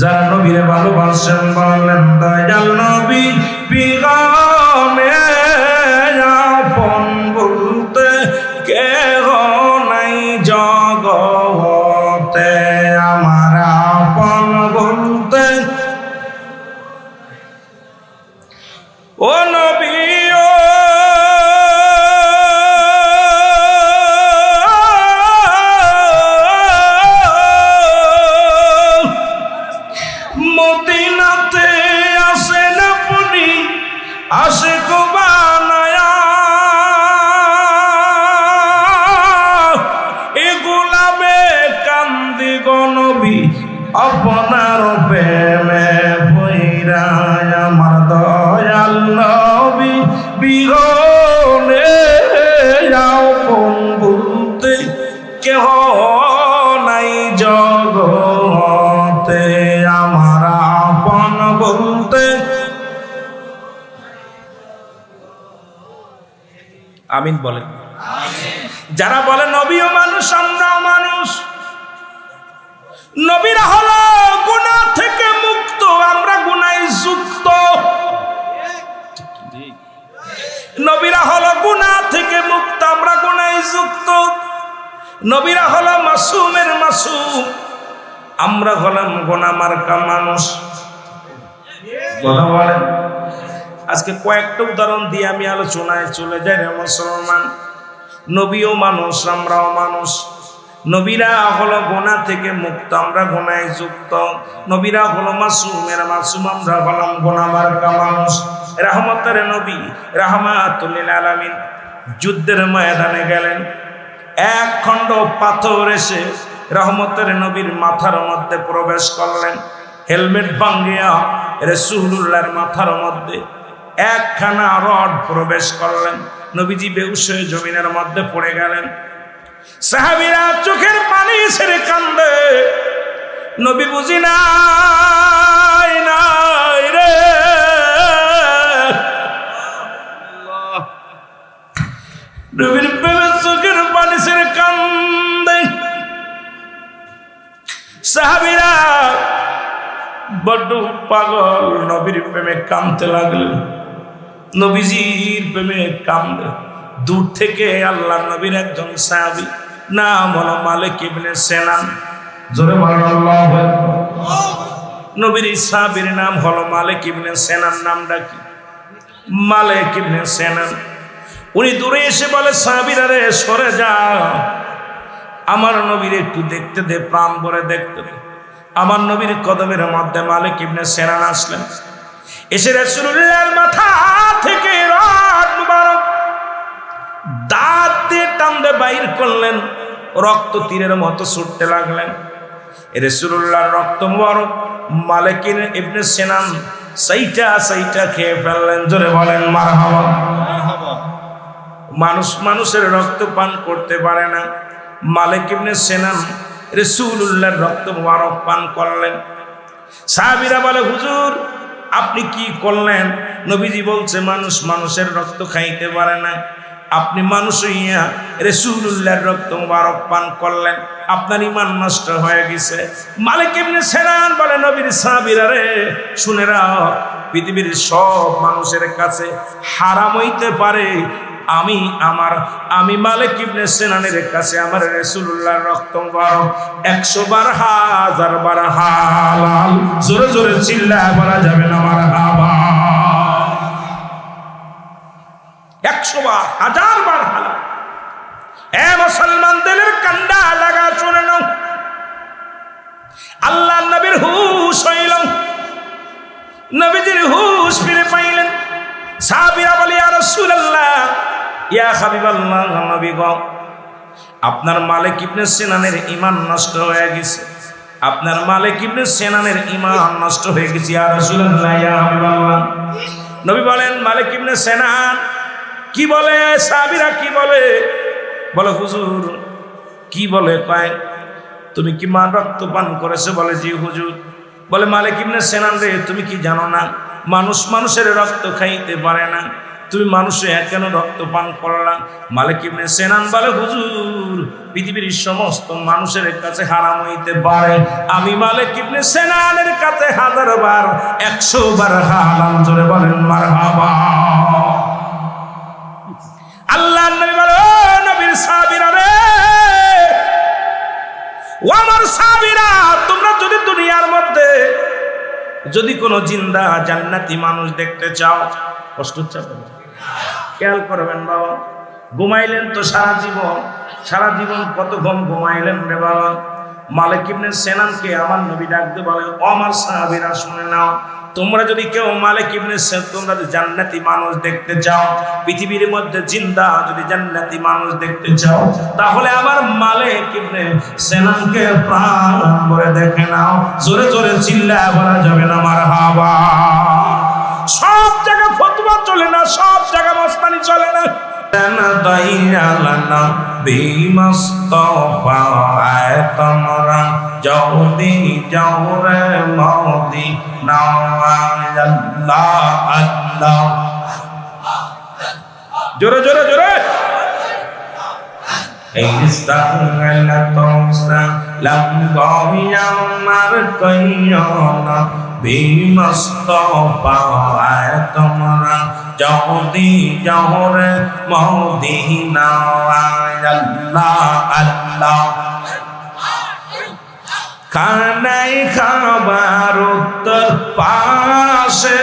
যারা নবীরে ভালোবাসেন বলেন দয়াল নবী বিগমে আপন বলতে কেহ নাই জগতে, আমার আপন বলতে ও নবী মদিনাতে আসেন আপনি, আশিক বানায়া প্রেমে পইরা আমার দয়াল নবী বিহনে আপন বলতে কেহ নাই জগতে, আমার আপন বলতে। আমিন বলেন। যারা বলে নবীও মানুষ আমরাও মানুষ, নবীরা হলো গুনাহ থেকে মুক্ত, আমরা গুনায় যুক্ত। নবীরা হলো গুনাহ থেকে মুক্ত, আমরা গুনায় যুক্ত। নবীরা হলো মাসুমের মাসুম, আমরা হলাম গুনাহ মার্কা মানুষ। কথা বলেন। আজকে কয়েকটা উদাহরণ দিয়ে আমি আলোচনায় চলে যাই রে মুসলমান। নবীও মানুষ আমরাও মানুষ। নবীরা হলো গুনাহ থেকে মুক্ত, আমরা গুনায় যুক্ত। নবীরা হলো মাসুমের মাসুম, আমরা হলাম গুনাহ মার্কা মানুষ। রহমতের নবী রাহমাতুল লিল আলামিন যুদ্ধের ময়দানে গেলেন, এক খণ্ড পাথর এসে রহমতের নবীর মাথার মধ্যে প্রবেশ করলেন। হেলমেট ভাঙ্গিয়া রাসূলুল্লাহর মাথার মধ্যে একখানা রড প্রবেশ করলেন। নবীজি বেহুশ হয়ে জমিনের মধ্যে পড়ে গেলেন। সাহাবীরা চোখের পানি ছেড়ে কান্দে, নবী বুঝি নাই নাই রে। নবীর প্রেমে চোখের পানি ছেড়ে কান্দে। সাহাবীরা বড্ড পাগল, নবীর প্রেমে কাঁদতে লাগলেন। নবীজির প্রেমে কান্দে। দূর থেকে আল্লাহর নবীর একজন সাহাবী, নাম হলো মালিক ইবনে সিনান। জোরে বলেন আল্লাহু আকবার। নবীর সাহাবীর নাম হলো মালিক ইবনে সিনান। নামটা কি? মালিক ইবনে সিনান। উনি দূরে এসে বলে, সাহাবীরা রে সরে যা, আমার নবীর একটু দেখতে দে, প্রাণ ভরে দেখতে দে। আমার নবীর কদমের মধ্যে মালিক ইবনে সিনান আসলেন। এসে রাসূলুল্লাহর মাথা থেকে রড মুবারক দাঁত দিয়ে টানতে বাইর করলেন। রক্ত তীরের মতো ছুটতে লাগলেন। রাসূলুল্লাহর রক্ত মুবারক মালিক ইবনে সিনান সাইটা সাইটা খেয়ে ফেললেন। জোরে বলেন মারহাবা। মানুষ মানুষের রক্ত পান করতে পারে না, মালিক ইবনে সিনান রাসূলুল্লাহর রক্ত মুবারক পান করলেন। সাহাবীরা বলে, হুজুর আপনি কি করলেন? নবীজি বলছে, মানুষ মানুষের রক্ত খাইতে পারে না, আপনি মানুষ হইয়া রাসূলুল্লাহর রক্ত মুবারক পান করলেন, আপনার ঈমান নষ্ট হয়ে গেছে। মালিক ইবনে সিনান বলে, নবীর সাহাবীরা রে শুনে রাখ, পৃথিবীর সব মানুষের কাছে হারাম হইতে পারে, আমি মালিক ইবনে সিনানের কাছে আমার রাসূলুল্লাহর রক্ত মুবারক 100 বার 1000 বার হালাল। জোরে জোরে চিল্লায় বলা যাবে না মারহাবা। 100 বার 1000 বার হালাল। এ মুসলমান দিলের কান্ডা লাগা শুনে নাও। আল্লাহর নবীর হুশ হইল, নবীজির হুশ ফিরে পাইলেন। সাহাবীরা বলে, ইয়া রাসূলুল্লাহ, ইয়া হাবিবাল্লাহ, নবী গো, আপনার মালিক ইবনে সিনানের ঈমান নষ্ট হয়ে গেছে, আপনার মালিক ইবনে সিনানের ঈমান নষ্ট হয়ে গেছে। ইয়া রাসূলুল্লাহ, ইয়া হাবিবাল্লাহ। নবী বলেন, মালিক ইবনে সিনান কি বলে? সাহাবীরা কি বলে? বলে, হুজুর কি বলে? কয়, তুমি কি মা রক্ত পান করেছো? বলে, জি হুজুর। বলে, মালিক ইবনে সিনান রে, তুমি কি জানো না মানুষ মানুষের রক্ত খাইতে পারে না, তুমি মানুষে কেন রক্ত পান করলা? মালিক ইবনে সিনান বলে, হুজুর পৃথিবীর সমস্ত মানুষের কাছে হারাম হইতে পারে, আমি মালিক ইবনে সিনানের কাছে 1000 বার 100 বার হালাল। জোরে বলেন মারহাবা। আল্লাহর নবী বলে, ও নবীর সাহাবীরা রে, ও আমার সাহাবীরা, তোমরা যদি দুনিয়ার মধ্যে যদি কোনো জিন্দা জান্নাতি মানুষ দেখতে চাও, কষ্ট হচ্ছে? খেয়াল করবেন বাবা, ঘুমাইলেন তো সারা জীবন কত ঘুমাইলেন রে বাবা। মালিক ইবনে সিনানকে আমার নবী ডাক দিয়ে বলে, ও আমার সাহাবীরা শুনে নাও, তোমরা যদি কেউ মালিক ইবনে সিনান, তোমরা যদি জান্নাতি মানুষ দেখতে চাও, পৃথিবীর মধ্যে জিন্দা যদি জান্নাতি মানুষ দেখতে চাও, তাহলে আমার মালিক ইবনে সিনানকে প্রাণ ভরে দেখে নাও। জোরে জোরে চিল্লায় বলা যাবে না মারহাবা। সব জায়গায় ফতোয়া চলে না, সব জায়গায় মস্তানি চলে না। দয়ালানা বিমস্তফা তোমরা যদি যাও রে মদিনা, আল্লাহ আল্লাহ, জোরে জোরে জোরে। এই সালাম গয়ামার কইয়না বিমস্তফা তোমরা যদি যাও রে মদিনা, আল্লাহ আল্লাহ। খানাই খাবার উত্তর পাশে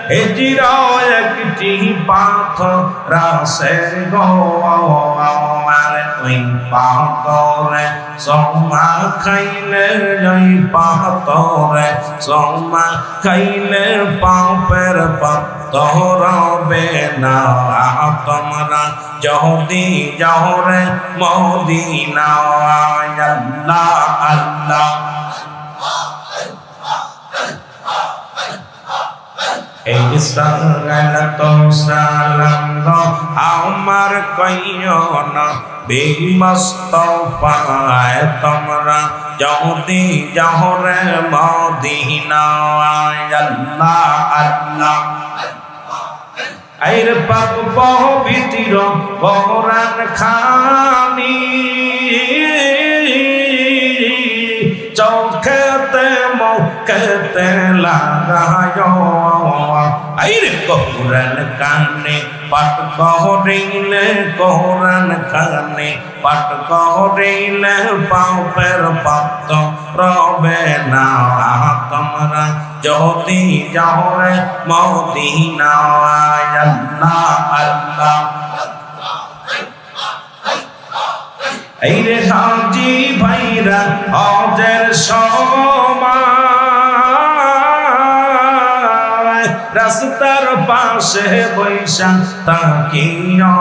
হিজরাও একটি পাথর রাসে গো, ওই পাথরে সোমা খাইলে, ওই পাথরে সোমা খাইলে পাপের পাথর হবে না। তোমরা যদি যাও রে মদিনা, আল্লাহ আল্লাহ। এই সালাম আমার কইয়না বিমস্তফা তোমরা যদি যাও রে মদিনা, আল্লাহ আল্লাহ। আইর পাক পবিত্র কোরআন খানি চৌখতে মৌখতে লাগায়, আইর কোরআন কানে পাঠ করিলে, কোরআন কানে পাঠ করিলে পাপের পাপ রবে না। তোমরা যদি যাও রে মদিনা, আল্লাহ আল্লাহ। এই রে হাজি ভাইরা হজের সময় রাস্তার পাশে বৈশা তাকিও,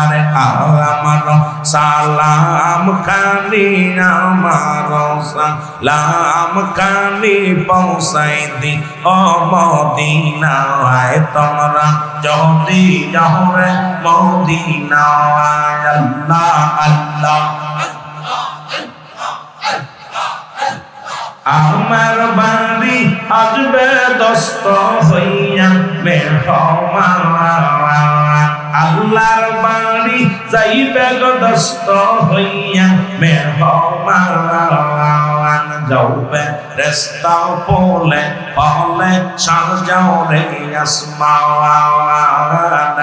আরে আমার সালাম খানি, আমার সালাম খানি পৌঁছাই দি ও মদিনায়। তোমরা যদি যাও রে মদিনা, আল্লাহ আল্লাহ। আমার বাড়ি আসবে দস্ত হইয়া মেহমান, আল্লাহর বাড়ি যাইবে দস্ত হইয়া মেহমান। যাবে রাস্তা পোলে পলে সাজাও রে আসমান,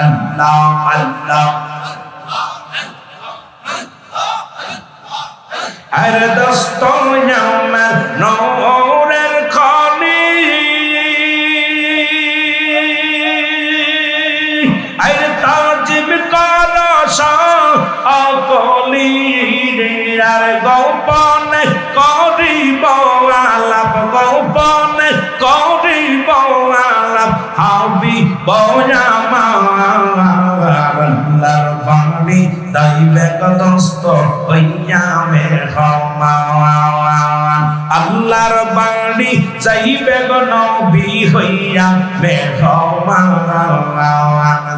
আল্লাহ আল্লাহ। আর দস্ত আমার নূরের খনি, আর তাজিম করস অকলি, আর গোপনে করিব আলাপ, গোপনে করিব আলাপ হবি আল্লাহর বাণী দাইবে দস্ত হইয়া মেহমান, আল্লাহর বাণী যাইবে গো নবী হইয়া মেহমান।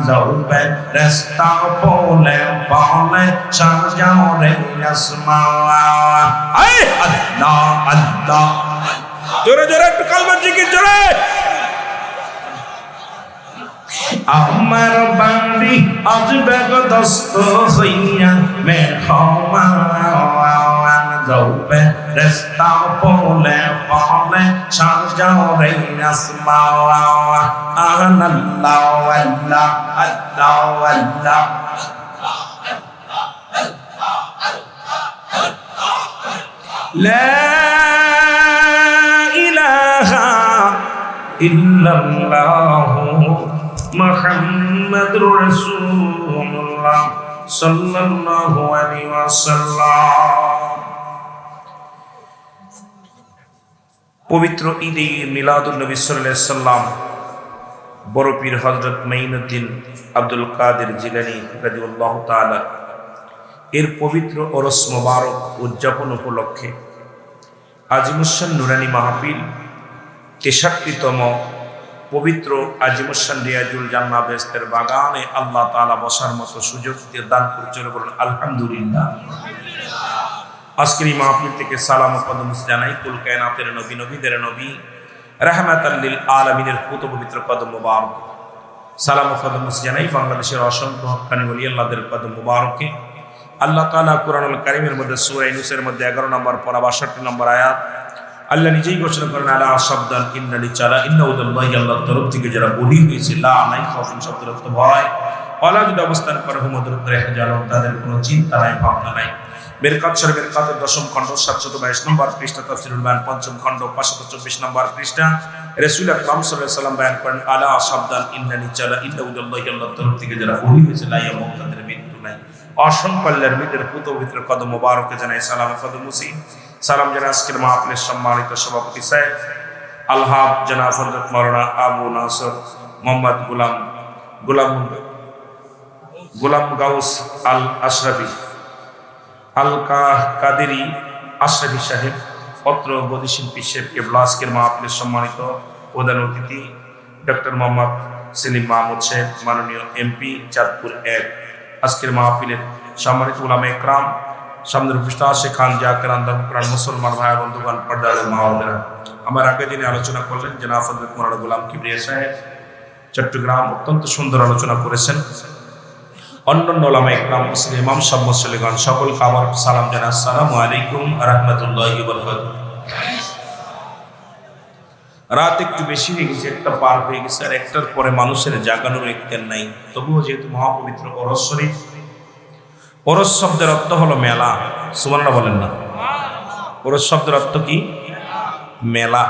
যাবে রাস্তা পোলে পলে সাজাও রে আসমান, আল্লাহ আল্লাহ। জোরে জোরে একটু কালমা জিকির জোরে। আমার বাড়ি আসবে গো দস্ত হইয়া মেহমান। যাবে রাস্তা পোলে পলে সাজাও রে আসমান, আল্লাহ আল্লাহ আল্লাহ আল্লাহ। লা ইলাহা ইল্লাল্লাহু মুহাম্মাদুর রাসূলুল্লাহ সাল্লাল্লাহু আলাইহি ওয়াসাল্লাম। পবিত্র ঈদে মিলাদুন নবী সাল্লাল্লাহু আলাইহি ওয়াসাল্লাম বড় পীর হযরত মাইনুদ্দিন আব্দুল কাদের জিলানী রাদিয়াল্লাহু তাআলা এর পবিত্র ওরস মোবারক উদযাপন উপলক্ষে আজিমুসান নুরানি মাহফিল ৬৩তম পবিত্র আজিমুসান রিয়াজুল জান্নাহ বেহেশতের বাগানে আল্লাহ তাআলা বসার মতো সুযোগ দিয়ে দান করেছেন, বলুন আলহামদুলিল্লাহ। আজকের এই মাহফিল থেকে সালাম ও কদম জানাই কুল কায়নাতের নবী, নবীদের নবী, রাহমাতাল লিল আলামিনের পুত পবিত্র কদম মুবারক। সালাম ও কদম জানাই বাংলাদেশের অসংখ্য হক্কানি ওলি আল্লাহদের কদম মুবারকে। আল্লাহ তাআলা কুরআনুল কারীমের মধ্যে সূরা ইউনূসের মধ্যে 11 নম্বর পারা 62 নম্বর আয়াত আল্লাহ নিজেই ঘোষণা করেন, আলা শাবদান ইন্নালি চালা ইন্নাউদাল্লাহি, আল্লাহর তরফ থেকে যারা বলি হয়েছে, লা নাই খাউফুন শব্দের অর্থ ভয়, ওয়ালা যদি অবস্থান করে হুমুদের উপরে হেজালন, তাদের কোনো চিন্তা নাই, ভাবনা নাই। বেরকাত শরীফের 10ম খণ্ড 722 নম্বর পৃষ্ঠা, তাফসীরুল বায়ান 5ম খণ্ড 524 নম্বর পৃষ্ঠা। রাসূল আকরাম সাল্লাল্লাহু আলাইহি ওয়াসাল্লাম বয়ান করেন, আলা শাবদান ইন্নালি চালা ইন্নাউদাল্লাহি, আল্লাহর তরফ থেকে যারা বলি হয়েছে, লা ইয়ামুত, তাদের মৃত্যু নাই। অসংখ্য আল্লাহর মৃতের পুত পবিত্র কদম মুবারকে জানাই সালাম ও কদম মুসি। সালাম জানাই আজকের মাহফিলের সম্মানিত সভাপতি সাহেব আলহাব জনাব হযরত মাওলানা আবু নাসর মোহাম্মদ গোলাম গাউস আল আশরাফি আল কাদেরি আশরাফি সাহেব, অত্র বদিশিল্পী সাহেব কেবলা। আজকের মাহফিলের সম্মানিত প্রধান অতিথি ডক্টর মোহাম্মদ সেলিম মাহমুদ সাহেব, মাননীয় এমপি চাঁদপুর 1। আজকের মাহফিলের সম্মানিত উলামায়ে কেরাম, সামনের উপস্থিত আশিক খান জাকির আন্দরপুরান মুসলমান ভাই বন্ধুগণ, পর্দার মা ও বোনেরা, আমার আগে যিনি আলোচনা করলেন জনাব হযরত মাওলানা গোলাম কিবরিয়া সাহেব চট্টগ্রাম, অত্যন্ত সুন্দর আলোচনা করেছেন। অন্যান্য উলামায়ে কেরাম, মুসলিম ইমাম সাহেব, মুসল্লিগণ সকলকে আমার সালাম জানাই, আসসালামু আলাইকুম ওয়া রাহমাতুল্লাহি ওয়া বারাকাতুহু। রাত একটু বেশি হয়ে গেছে, 1টা পার হয়ে গেছে, আর 1টার পরে মানুষের জাগানোর ইখতিয়ার নাই। তবুও যেহেতু মহাপবিত্র ওরস শরীফ, ওরস শব্দের অর্থ হলো মেলা, সুবহানাল্লাহ বলেন না। ওরস শব্দের অর্থ কি? মেলা।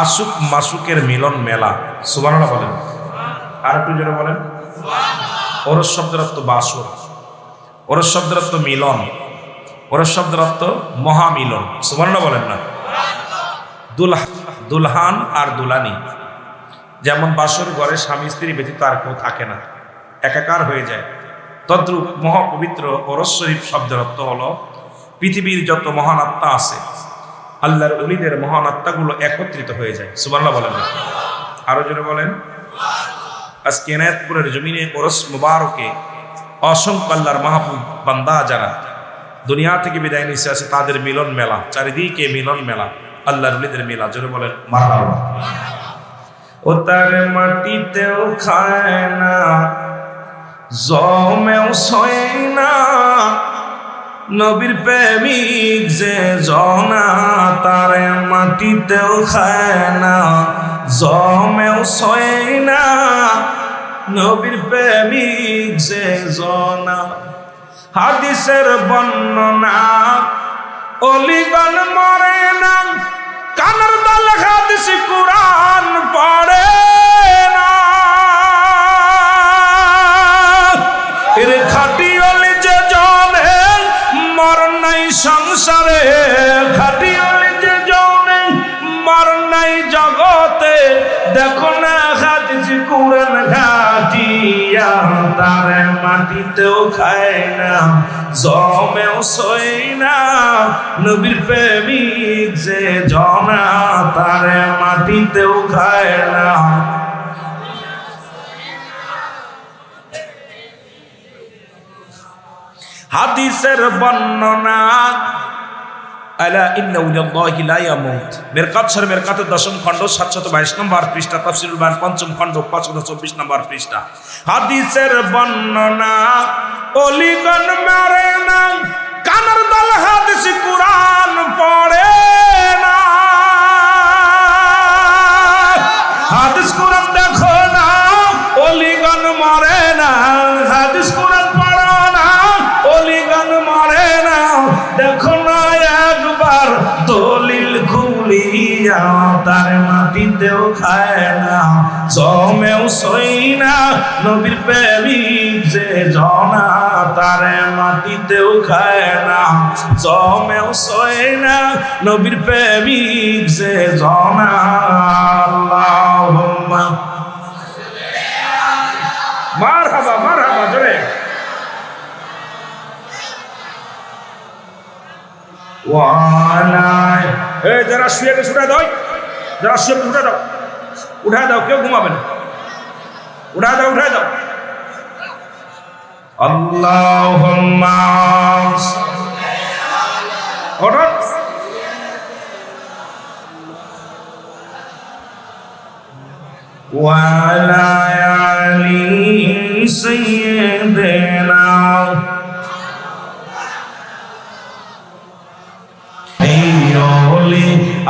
আশুক মাসুকের মিলন মেলা, সুবহানাল্লাহ বলেন। আর একটু জোরে বলেন। ওরস শব্দের অর্থ বাসর, ওরস শব্দের অর্থ মিলন, ওরস শব্দের অর্থ মহামিলন, সুবহানাল্লাহ বলেন না। দুলহান আর দুলানি, যেমন বাসর ঘরে স্বামী স্ত্রী ব্যতীত আর কেউ থাকে না, একাকার হয়ে যায়, তদ্রূপ মহাপবিত্র ওরস শরীফ শব্দের অর্থ হলো পৃথিবীর যত মহান আত্মা আছে, আল্লাহর ওলিদের মহান আত্মাগুলো একত্রিত হয়ে যায়, সুবহানাল্লাহ বলেন না। আরো জোরে বলেন। আজকে এনায়েতপুরের জমিনে ওরস মুবারকে অসংখ্য আল্লাহর মাহবুব বান্দা যারা দুনিয়া থেকে বিদায় নিচ্ছে আছে, তাদের মিলন মেলা, চারিদিকে মিলন মেলা, আল্লাহর ওলিদের মেলা, জোরে বলেন মারহাবা। ও তার মাটিতেও খায় না, জমেও সয় না, নবীর প্রেমিক যে জনা, তার মাটিতেও খায় না, জমেও সয় না, নবীর প্রেমিক যে জনা। হাদিসের বর্ণনা অলিগণ মরে না, কানের দল হাদিস কুরআন পড়ে না, এর খাটি অলি যে জনে মর নাই সংসারে, খাটি অলি যে জনে মর নাই জগতে, দেখো না হাদিস কুরআন ঘাটিয়া, তার মাটিতেও খায় না, জমেও সয় না, নবীর প্রেমিক যে জনা, তার মাটিতেও খায় না। হাদিসের বর্ণনা আলা ইন্না ওয়ালিল্লাহি লা ইয়ামুত, মিরকাত শরীফের 10ম খণ্ড 722 নম্বর পৃষ্ঠা, তাফসীরুল বায়ান 5ম খণ্ড 524 নম্বর পৃষ্ঠা। হাদিসের বর্ণনা ওলিগণ মরে না, কানের দল হাদিস কুরআন পড়ে না, হাদিস কুরআন দেখো না, ওলিগণ মরে না, হাদিস কুরআন পড়ো না, ওলিগণ মরে না, দেখো না একবার দলিল খুলি দিয়া তার মাটিতেও খায় না, জমেও সই না নবীর প্রেমিক যে জনা, তার মাটিতেও খায় না, জমেও সই না নবীর প্রেমিক যে জনা। আল্লাহুম্মা মারহাবা মারহাবা জোরে। ওয়ালাই এই যারা শুয়ে গেছে উঠা দাও, যারা শুয়ে উঠা দাও, উঠা দাও, কেউ ঘুমাবে না, উঠা দাও উঠা দাও। আল্লাহুম্মা হঠাৎ ওয়ালা আলি সাইয়্যিদিনা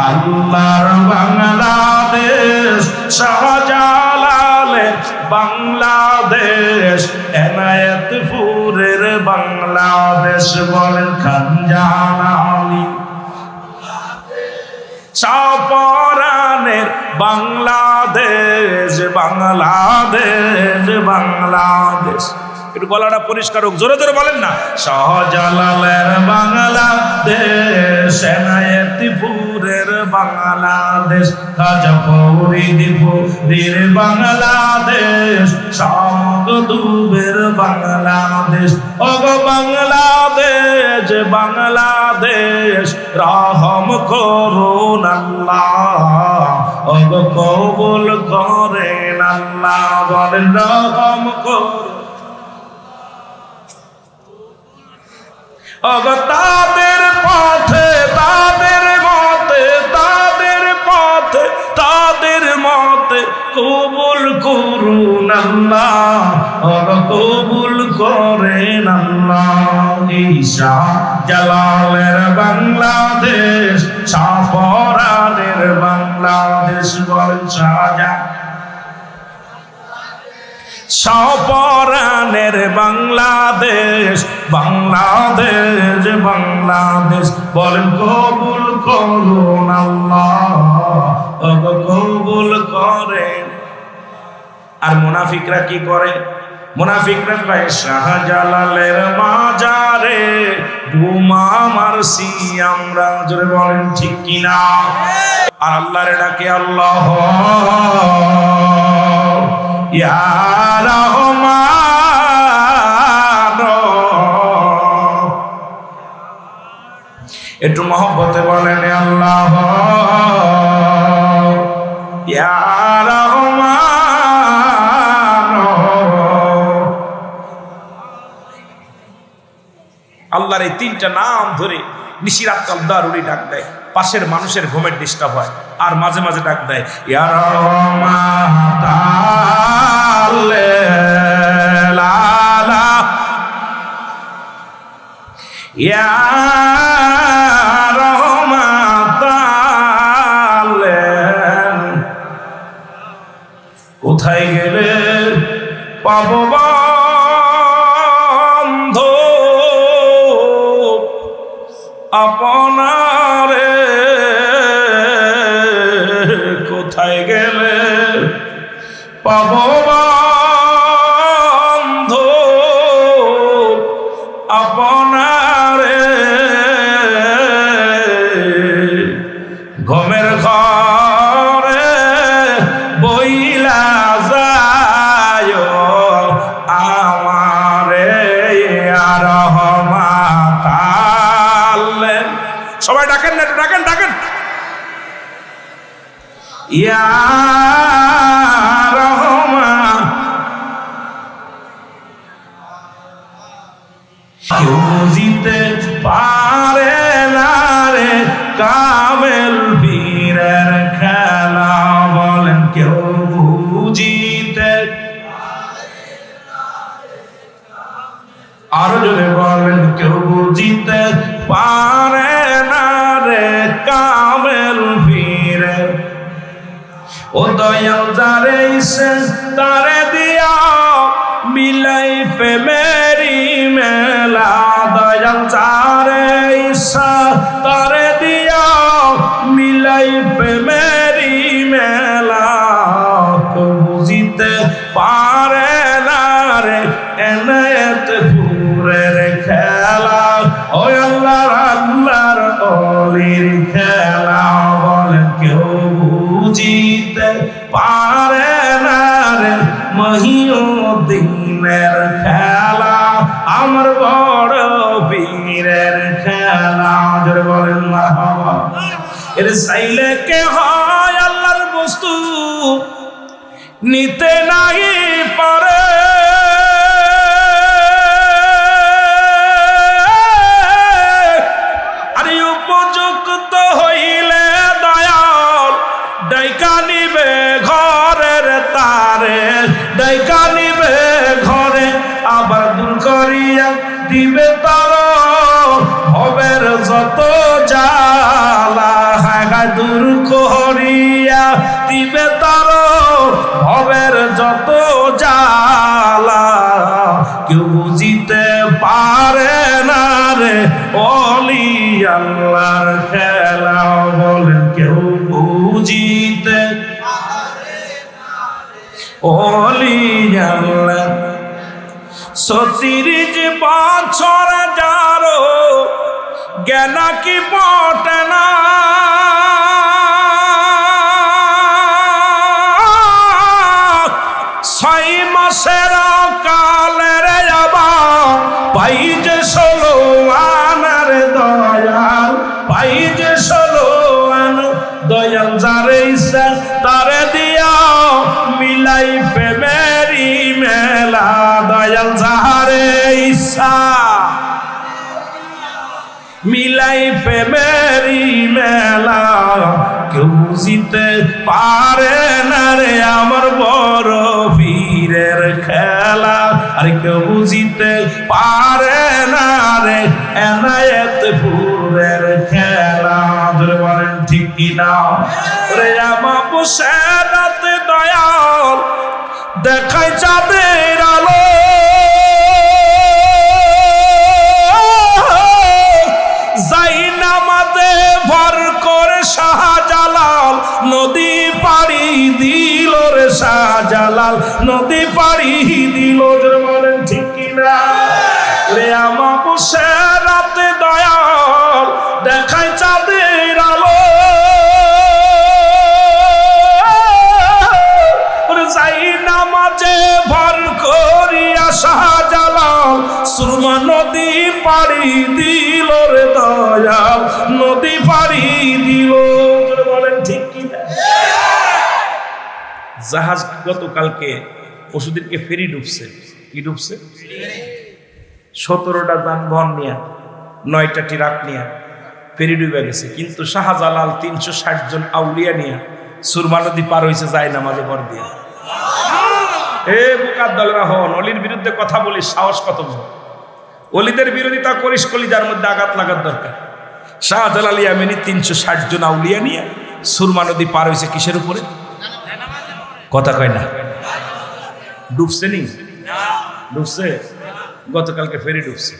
আল্লাহর বাংলাদেশ, শাহজালালের বাংলাদেশ, এনায়েতপুরের বাংলাদেশ, বলেন খানজালালি শাহপরানের বাংলাদেশ, বাংলাদেশ বাংলাদেশ। একটু গলাটা পরিষ্কার হোক, জোরে জোরে বলেন না। শাহজালালের বাংলাদেশ, এনায়েতপুরের বাংলাদেশ, খাজা ফরিদপুরের বাংলাদেশ, শাহদুবের বাংলাদেশ। ওগো বাংলাদেশ বাংলাদেশ, রহম করুন আল্লাহ, ওগো কবুল করেন আল্লাহ, বলেন রহম করুন। তাদের পথে তাদের মতে তাদের পথে তাদের মতে কবুল করুন আল্লাহ, কবুল করেন আল্লাহ। শাহজালালের বাংলাদেশ, শাহপরানের বাংলাদেশ, বলেন শাহপরানের বাংলাদেশ, বাংলাদেশ বাংলাদেশ, বলেন কবুল করুন আল্লাহ, কবুল করেন। আর মুনাফিকরা কি করে? মুনাফিকরা ভাই শাহজালালের মাজারে বোমা মারছি আমরা, জোরে বলেন ঠিক কিনা। আর আল্লাহর ডাকে আল্লাহ ইয়া রহমান, একটু মহব্বতে বলেন আল্লাহ ইয়া রহমান। আল্লাহর এই তিনটা নাম ধরে নিশিরাত কাল দারুরি ডাক দেয়, পাশের মানুষের ঘুমের ডিস্টার্ব হয়, আর মাঝে মাঝে ডাক দেয় ইয়া রহমান লালা ইয়া রহমান। কোথায় গেলে পাবো বন্ধু আপনারে, কোথায় গেলে পাবো বন্ধু আপনারে, ঘুমের ঘরে বইলা যায় আমারে আর রহমাতাল্লেন। সবাই ডাকেন না, ডাকেন ডাকেন ইয়া রহমান। কেউ জিতে পারে না রে কামেল বীরের খেলা, বলেন কেউ বুঝিতে, আরো জোরে বলেন কেউ বুঝিতে পারে না রে কামেল বীরের। ও দয়াল যারে ইচ্ছে তারে দিয়া মিলাই প্রেমেরি মেলা, দয়াল যারে ইচ্ছা তারে দিয়া মিলাই মিলাই প্রেমেরি মেলা কেউ বুঝিতে পারে না রে এনায়েত পুরের খেলা ও আল্লাহর অলির খেলা বলেন কেউ বুঝিতে পারে না রে মহিউদ্দিনের খেলা আমার বড় পীরের খেলা জোরে বলেন মারহাবা। এর চাইলে কে হয় আল্লাহর বস্তু নিতে নাই পারে আরে উপযুক্ত হইলে দয়াল ডাইকা নিবে ঘরের তারে ডাইকা নিবে ঘরে আবার দূর করিয়া দিবে তার ভবের যত জ্বালা হায় হায় দূর করিয়া দিবে তার ভবের যত জ্বালা কেউ বুঝিতে পারে না রে ওলি আল্লাহর খেলা বলেন কেউ বুঝিতে ওলি আল্লাহ। ৩৬ বছর যারো জ্ঞান কি পটে না ছয় মাসের কালের আবার পাই যে ১৬ আনার দয়াল পাই যে ১৬ আন দয়াল যারে ইচ্ছা তারে দিয়া মিলাই প্রেমেরি মেলা দয়াল যারে ইচ্ছা মিলাই প্রেমেরি মেলা কেউ বুঝিতে পারে না রে আমার বড় পীরের খেলা আর কেউ বুঝিতে পারে না রে এনায়েত পুরের খেলা ধরে বলেন ঠিক কিনা রে আমার বসে রাতে দয়াল দেখাই চাঁদের আলো যাই নামাজে ভর করে শাহজালাল নদী পাড়ি দিল রে শাহজালাল নদী পাড়ি দিল বলেন ঠিক কিনা রে আমার বসে রাতে দয়াল দেখাই চাঁদের আলো যাই নামাজে ভর করিয়া শাহজালাল সুরমা নদী পাড়ি দিল রে দয়াল নদী পাড়ি দিল বলেন ঠিক কিনা জাহাজ গতকালকে পশুদেরকে ফেরি ডুবছে কি ডুবছে ১৭টা যানবাহন নিয়ে ৯টা ট্রাক নিয়ে ফেরি ডুবে গেছে কিন্তু শাহজালাল ৩৬০ জন আউলিয়া নিয়ে সুরমা নদী পার হয়েছে যায় নামাজে ভর দিয়ে এ বুকার দলেরা হন অলির বিরুদ্ধে কথা বলিস সাহস কত বড় অলিদের বিরোধিতা করিস কলিজার মধ্যে আঘাত লাগার দরকার শাহজালাল ইয়ামানি ৩৬০ জন আউলিয়া নিয়ে সুরমা নদী পার হয়েছে কিসের উপরে কথা কয় না ডুবছে নি ডুবছে গতকালকে ফেরি ডুবছে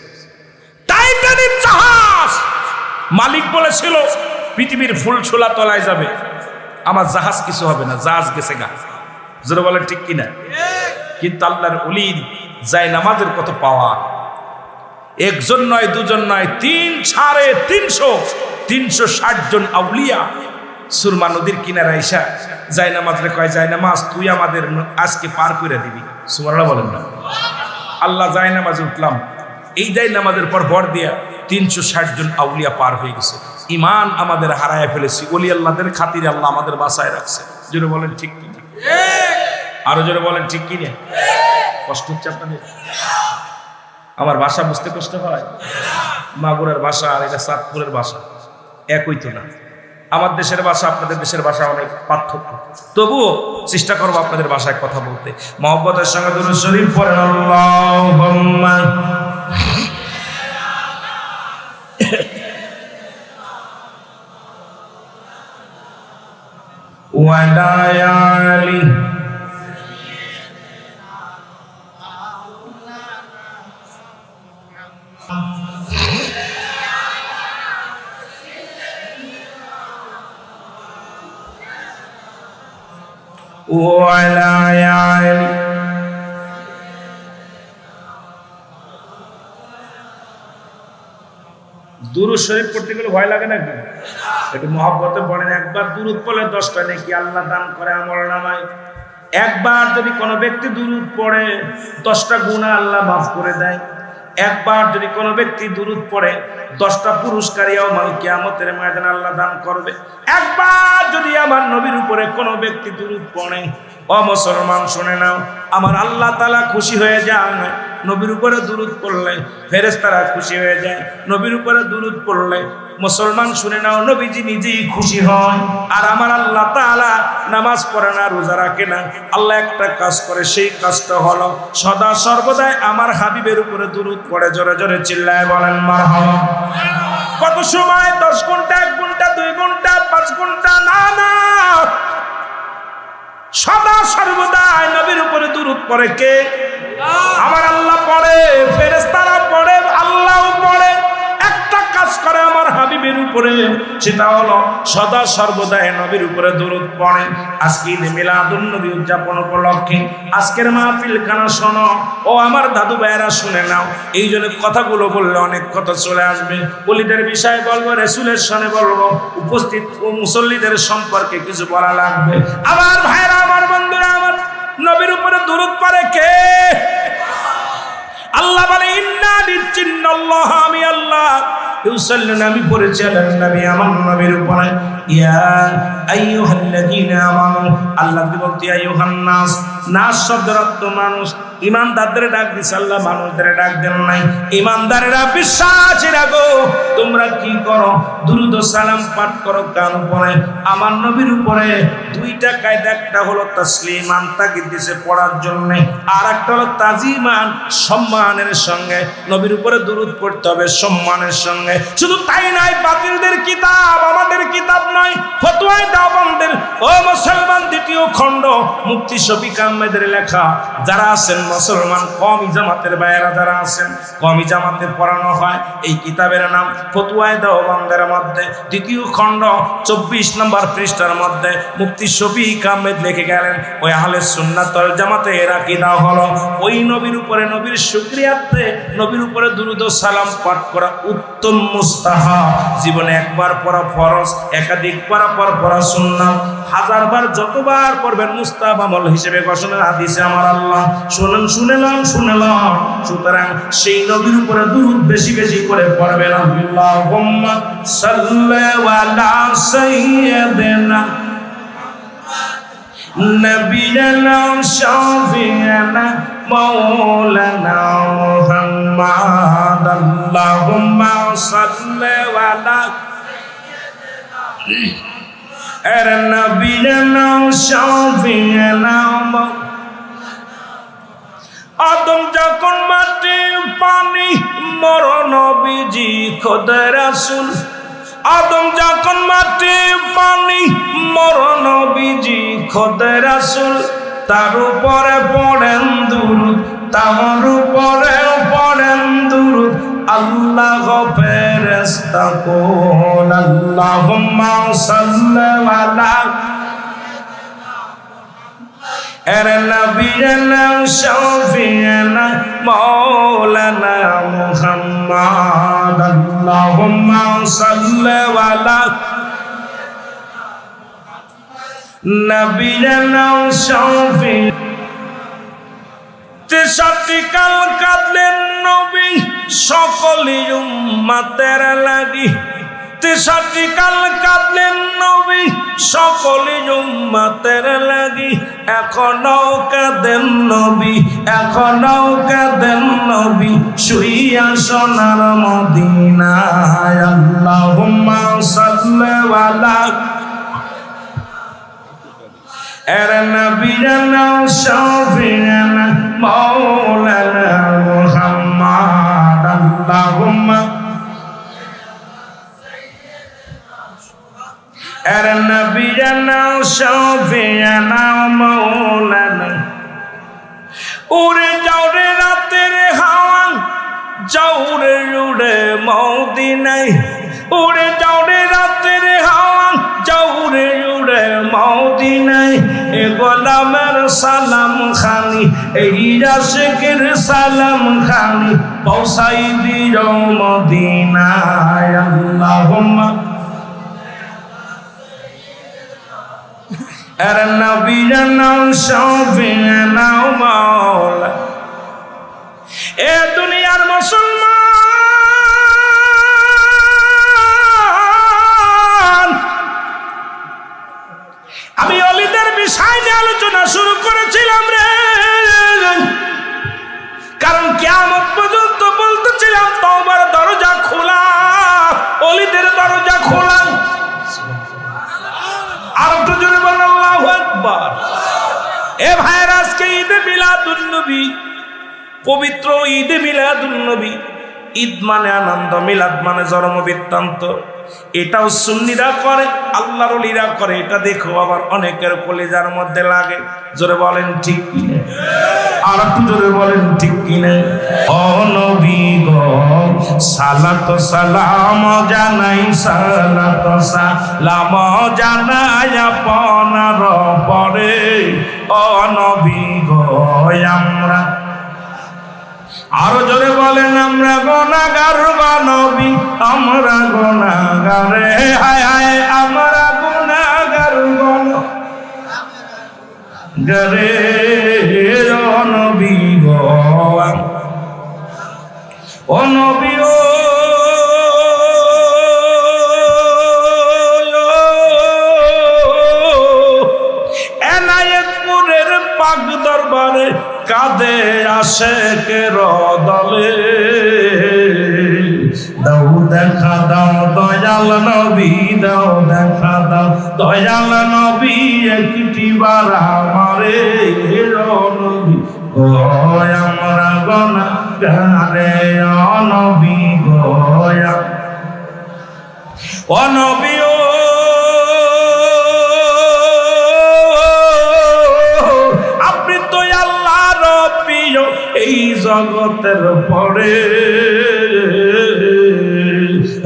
টাইটানিক জাহাজ মালিক বলেছিল পৃথিবীর ফুল ছোলা তলায় যাবে আমার জাহাজ কিছু হবে না জাহাজ গেছে গা জোরে বলেন ঠিক কিনা কিন্তু আল্লাহর ওলির যায় নামাজের কত পাওয়ার একজন নয় দুজন নয় ৩৬০ জন আউলিয়া সুরমা নদীর কিনারে আইসা যায় নামাজ রে কয় যায় নামাজ তুই আমাদের আজকে পার করে দিবি সুবহানাল্লাহ বলেন না আল্লাহ যায় নামাজে উঠলাম এই যায় নামাজের পর ভর দিয়া ৩৬০ জন আউলিয়া পার হয়ে গেছে ইমান আমাদের হারায় ফেলেছি ওলি আল্লাহদের খাতিরে আল্লাহ আমাদের বাঁচায় রাখছে জোরে বলেন ঠিক কিনা আরো জোরে বলেন ঠিক কিনা কষ্ট হচ্ছে আপনাদের আমার ভাষা বুঝতে কষ্ট হয় মাগুরার ভাষা আর এটা চাঁদপুরের ভাষা একই তো না আমার দেশের ভাষা আপনাদের দেশের ভাষা অনেক পার্থক্য তবুও চেষ্টা করবো আপনাদের ভাষায় কথা বলতে মহব্বতের সঙ্গে দুরূদ শরীফ পড়েন আল্লাহুম্মা ওয়া আলি وعلى آله দুরূদ শরীফ পড়তে গেলে ভয় লাগে নাকি? একটু মহব্বতে পড়েন। একবার দুরূদ পড়লে 10টা নেকি আল্লাহ দান করে আমলনামায়। একবার যদি কোনো ব্যক্তি দুরূদ পড়ে 10টা গুনাহ আল্লাহ মাফ করে দেয়। একবার যদি কোনো ব্যক্তি দুরূদ পড়ে 10টা পুরস্কার ইয়াউমাল কিয়ামতের ময়দানে আল্লাহ দান করবে। একবার যদি আমার নবীর উপরে কোনো ব্যক্তি দুরূদ পড়ে, ও মুসলমান শুনে নাও, আমার আল্লাহ তাআলা খুশি হয়ে যান। নবীর উপরে দুরূদ পড়লে ফেরেশতারা খুশি হয়ে যায়। নবীর উপরে দুরূদ পড়লে মুসলমান শুনে নাও, নবীজি নিজেই খুশি হয়। আর আমার আল্লাহ তাআলা নামাজ পড়ে না, রোজা রাখে না, আল্লাহ একটা কাজ করে, সেই কাজটা হলো সদা সর্বদাই আমার হাবিবের উপরে দুরূদ পড়ে। জোরে জোরে চিল্লায় বলেন মারহাবা। কত সময়? 10 ঘন্টা, 1 ঘন্টা, 2 ঘন্টা, 5 ঘন্টা? না না, সদা সর্বদাই নবীর উপরে দুরূদ পড়ে কে? আমার আল্লাহ পড়ে, ফেরেশতারা পড়ে, আল্লাহও পড়ে। একটা কাজ করে আমার হাবিবের উপরে, সেটা হলো সদা সর্বদাই নবীর উপরে দুরূদ পড়ে। আজকে ঈদে মিলাদুন নবী উদযাপন উপলক্ষে আজকের মাহফিলখানা শোনো ও আমার দাদু ভাইয়েরা শুনে নাও। এই জন্য কথাগুলো বললে অনেক কথা চলে আসবে। ওলিদের বিষয়ে বলবো, রাসূলের শানে বলবো, উপস্থিত ও মুসল্লিদের সম্পর্কে কিছু বলা লাগবে। আমার ভাইয়েরা, আমার বন্ধুরা, আমার নবীর উপরে দুরূদ পড়ে কে? আল্লাহ বলে, ইন্না লিল্লাহ, আমি আল্লাহ ইউসাল্লিনা, আমি পড়েছি আলান নবী, আমার নবীর উপরে। ইয়া আইয়ুহাল্লাযীনা আমানু, আল্লাহ বলতে আইয়ুহান নাস, নাস শব্দের অর্থ মানুষ। ইমানদারদের ডাক দিছে আল্লাহ, মানুষদের ডাক দেন নাই। ইমানদারেরা, বিশ্বাসীরা গো, তোমরা কি করো? দুরূদ ও সালাম পাঠ করো। কার উপরে? আমার নবীর উপরে। 2টা কায়দা, একটা হলো তাসলিমান, তাকে দিছে পড়ার জন্য, আর একটা হলো তাজিমান, সম্মানের সঙ্গে নবীর উপরে দুরূদ পড়তে হবে, সম্মানের সঙ্গে। শুধু তাই নয়, বাতিলদের কিতাব আমাদের কিতাব নয়, ফতোয়ায়ে দেওবন্দের ও মুসলমান 2য় খণ্ড মুফতি শফিক আহমেদের লেখা। যারা আছেন মুসলমান কওমি জামাতের ভাইয়েরা, যারা আছেন কওমি জামাতে পড়ানো হয়, এই কিতাবের নাম ফতোয়ায়ে দেওবন্দের মধ্যে 2য় খণ্ড 24 নম্বর পৃষ্ঠার মধ্যে মুফতি শফিক আহমেদ লিখে গেলেন, ওই আহলে সুন্নাত ওয়াল জামাতের আকীদা হলো ওই নবীর উপরে, নবীর শুকরিয়াতে নবীর উপরে দুরূদ ও সালাম পাঠ করা উত্তম মুস্তাহাব। জীবনে একবার পড়া ফরজ, একাধিকবার পড়া সুন্নাত। 1000বার যতবার পড়বেন মুস্তাহাব আমল হিসেবে ঘোষণা হাদিসে আমার আল্লাহ। শুনেলাম। সুতরাং সেই নবীর উপরে দুরূদ বেশি বেশি করে পড়বেন। আল্লাহুম্মা সাল্লি আলা সাইয়্যিদিনা নবিয়ানা শাফিয়ানা মাওলানা মুহাম্মদ। আল্লাহুম্মা সাল্লি আলা নবিয়ানা শাফিয়ানা। আদম যখন মাটি পানি, মর নবীজি খোদা রাসূল। আদম যখন মাটি পানি, মর নবীজি খোদা রাসূল। তার উপরে পড়েন দুরূদ, তার উপরে পড়েন দুরূদ। আল্লাহ ফেরেশতা কোন, আল্লাহুম্মা সাল্লি আলা নবিয়ানা শাফিয়ানা মাওলানা মুহাম্মদ। আল্লাহুম্মা সাল্লি আলা নবিয়ানা শাফিয়ানা। 63 কাল কাঁদলেন নবী সকলি উম্মতের লাগি। 63 কাল কাঁদলেন নবী সকলি উম্মতের লাগি। এখনো কাঁদেন নবী, এখনো কাঁদেন নবী, শুইয়া সোনার মদিনায়। আল্লাহুম্মা সাল্লি আলা নবিয়ানা শাফিয়ানা মাওলানা মুহাম্মদ। আল্লাহুম্মা নবিয়ানা শাফিয়ানা মাওলানা। উড়ে যাও রে রাতের হাওয়া, যাও রে উড়ে মদিনায়। উড়ে যাও রে রাতের হাওয়া, যাও রে উড়ে মদিনায়। এ গলা সালাম খানি, এই আশিকের সালাম খানি পৌঁছাই দিও মদিনায়। আল্লাহুম্মা আর নবীনা শফিনা মাওলা। এ দুনিয়ার মুসলমান, আমি অলিদের বিষয় নিয়ে আলোচনা শুরু করেছিলাম রে, কারণ কিয়ামত পর্যন্ত বলতেছিলাম তওবার দরজা খোলা, অলিদের দরজা খোলা। আর একটু জোরে বলেন আল্লাহু আকবার। এ ভাইরা, আজকে ঈদে মিলাদুন নবী, পবিত্র ঈদে মিলাদুন নবী। ঈদ মানে আনন্দ, মিলাদ মানে জন্ম বৃত্তান্ত। এটাও সুন্নিরা করে, আল্লাহর ওলিরা করে। এটা দেখো আবার অনেকের কলিজার মধ্যে লাগে। জোরে বলেন ঠিক কিনা? আর একটু জোরে বলেন ঠিক কিনা? ও নবী গো সালাত সালাম জানাই, সালাত সালাম জানাই আপনার পরে। ও নবী গো আমরা, আরো জোরে বলেন আমরা গুনাহগার গো নবী, আমরা গুনাহগার, হায় হায় আমরা গুনাহগার গো গরে। ও নবী গো, ও নবী ও এনায়েতপুরের পাক দরবারে কাঁদে আশেকের দলে। দাও দেখা দাও দয়াল নবী, দাও দেখা দাও দয়াল নবী, একটি বার আমারে। ও নবী ও আমরা গুনাহগারে, ও নবী গো, ও নবী ও আপনি তো আল্লাহর প্রিয় এই জগতের পরে।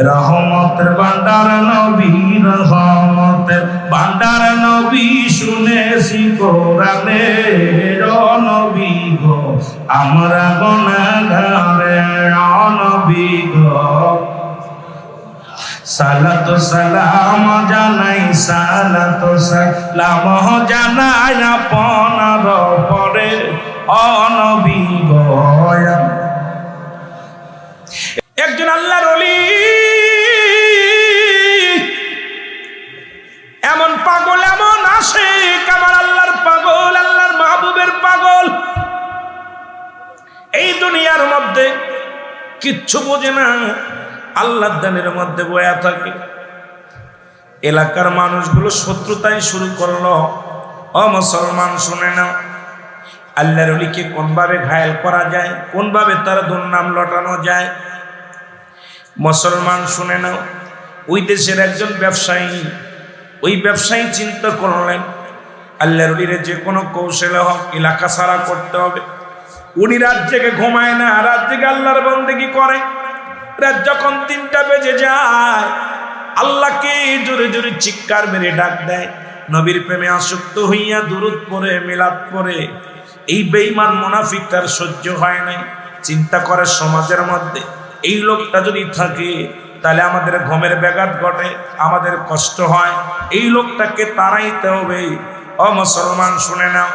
রহমতের ভান্ডার নবী, রহমতের ভান্ডার নবী, শুনেছি কোরআনে। ও নবী গো আমরা গুনাহগারে, ও নবী গো সালাত সালাম জানাই, সালাত সালাম জানাই আপনার পরে। ও নবী গো, একজন আল্লাহর ওলি এমন পাগল, এমন আশিক, আমার আল্লাহর পাগল, আল্লাহর মাহবুবের পাগল। এই দুনিয়ার মধ্যে কিচ্ছু বোঝে না, আল্লাহর দানের মধ্যে বয়া থাকে। এলাকার মানুষগুলো শত্রুতাই শুরু করলো। ও মুসলমান শুনে নাও, আল্লাহর ওলিকে কোনভাবে ঘায়েল করা যায়, কোনভাবে তার দুর্নাম লটানো যায়। মুসলমান শুনে নাও, ওই দেশের একজন ব্যবসায়ী, ওই ব্যবসায়ী চিন্তা করলেন আল্লাহর ওলির যে কোনো কৌশলে হোক এলাকা ছাড়া করতে হবে। উনি রাত জেগে ঘুমায় না, রাত জেগে আল্লাহর বন্দেগী করে। রাত যখন 3টা বেজে যায়, আল্লাহকে জোরে জোরে চিৎকার মেরে ডাক দেয়। নবীর প্রেমে আসক্ত হইয়া দুরূদ পড়ে, মিলাদ পড়ে। এই বেঈমান মুনাফিকটার সহ্য হয় নাই। চিন্তা করে সমাজের মধ্যে এই লোকটা যদি থাকে তাহলে আমাদের ঘুমের ব্যাঘাত ঘটে, আমাদের কষ্ট হয়। এই লোকটাকে তাড়াইতে হবে। ও মুসলমান শুনে নাও,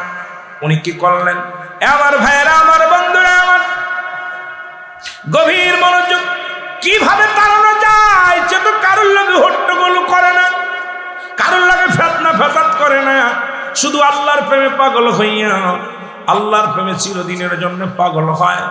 উনি কি করলেন? আমার ভাইয়েরা, আমার বন্ধুরা, আমার গভীর মনোযোগ। কিভাবে তাড়ানো যায়? সে তো কারোর লাগে হট্টগোল করে না, কারোর লাগে ফেতনা ফেসাদ করে না, শুধু আল্লাহর প্রেমে পাগল হইয়া, আল্লাহর প্রেমে চিরদিনের জন্য পাগল হয়।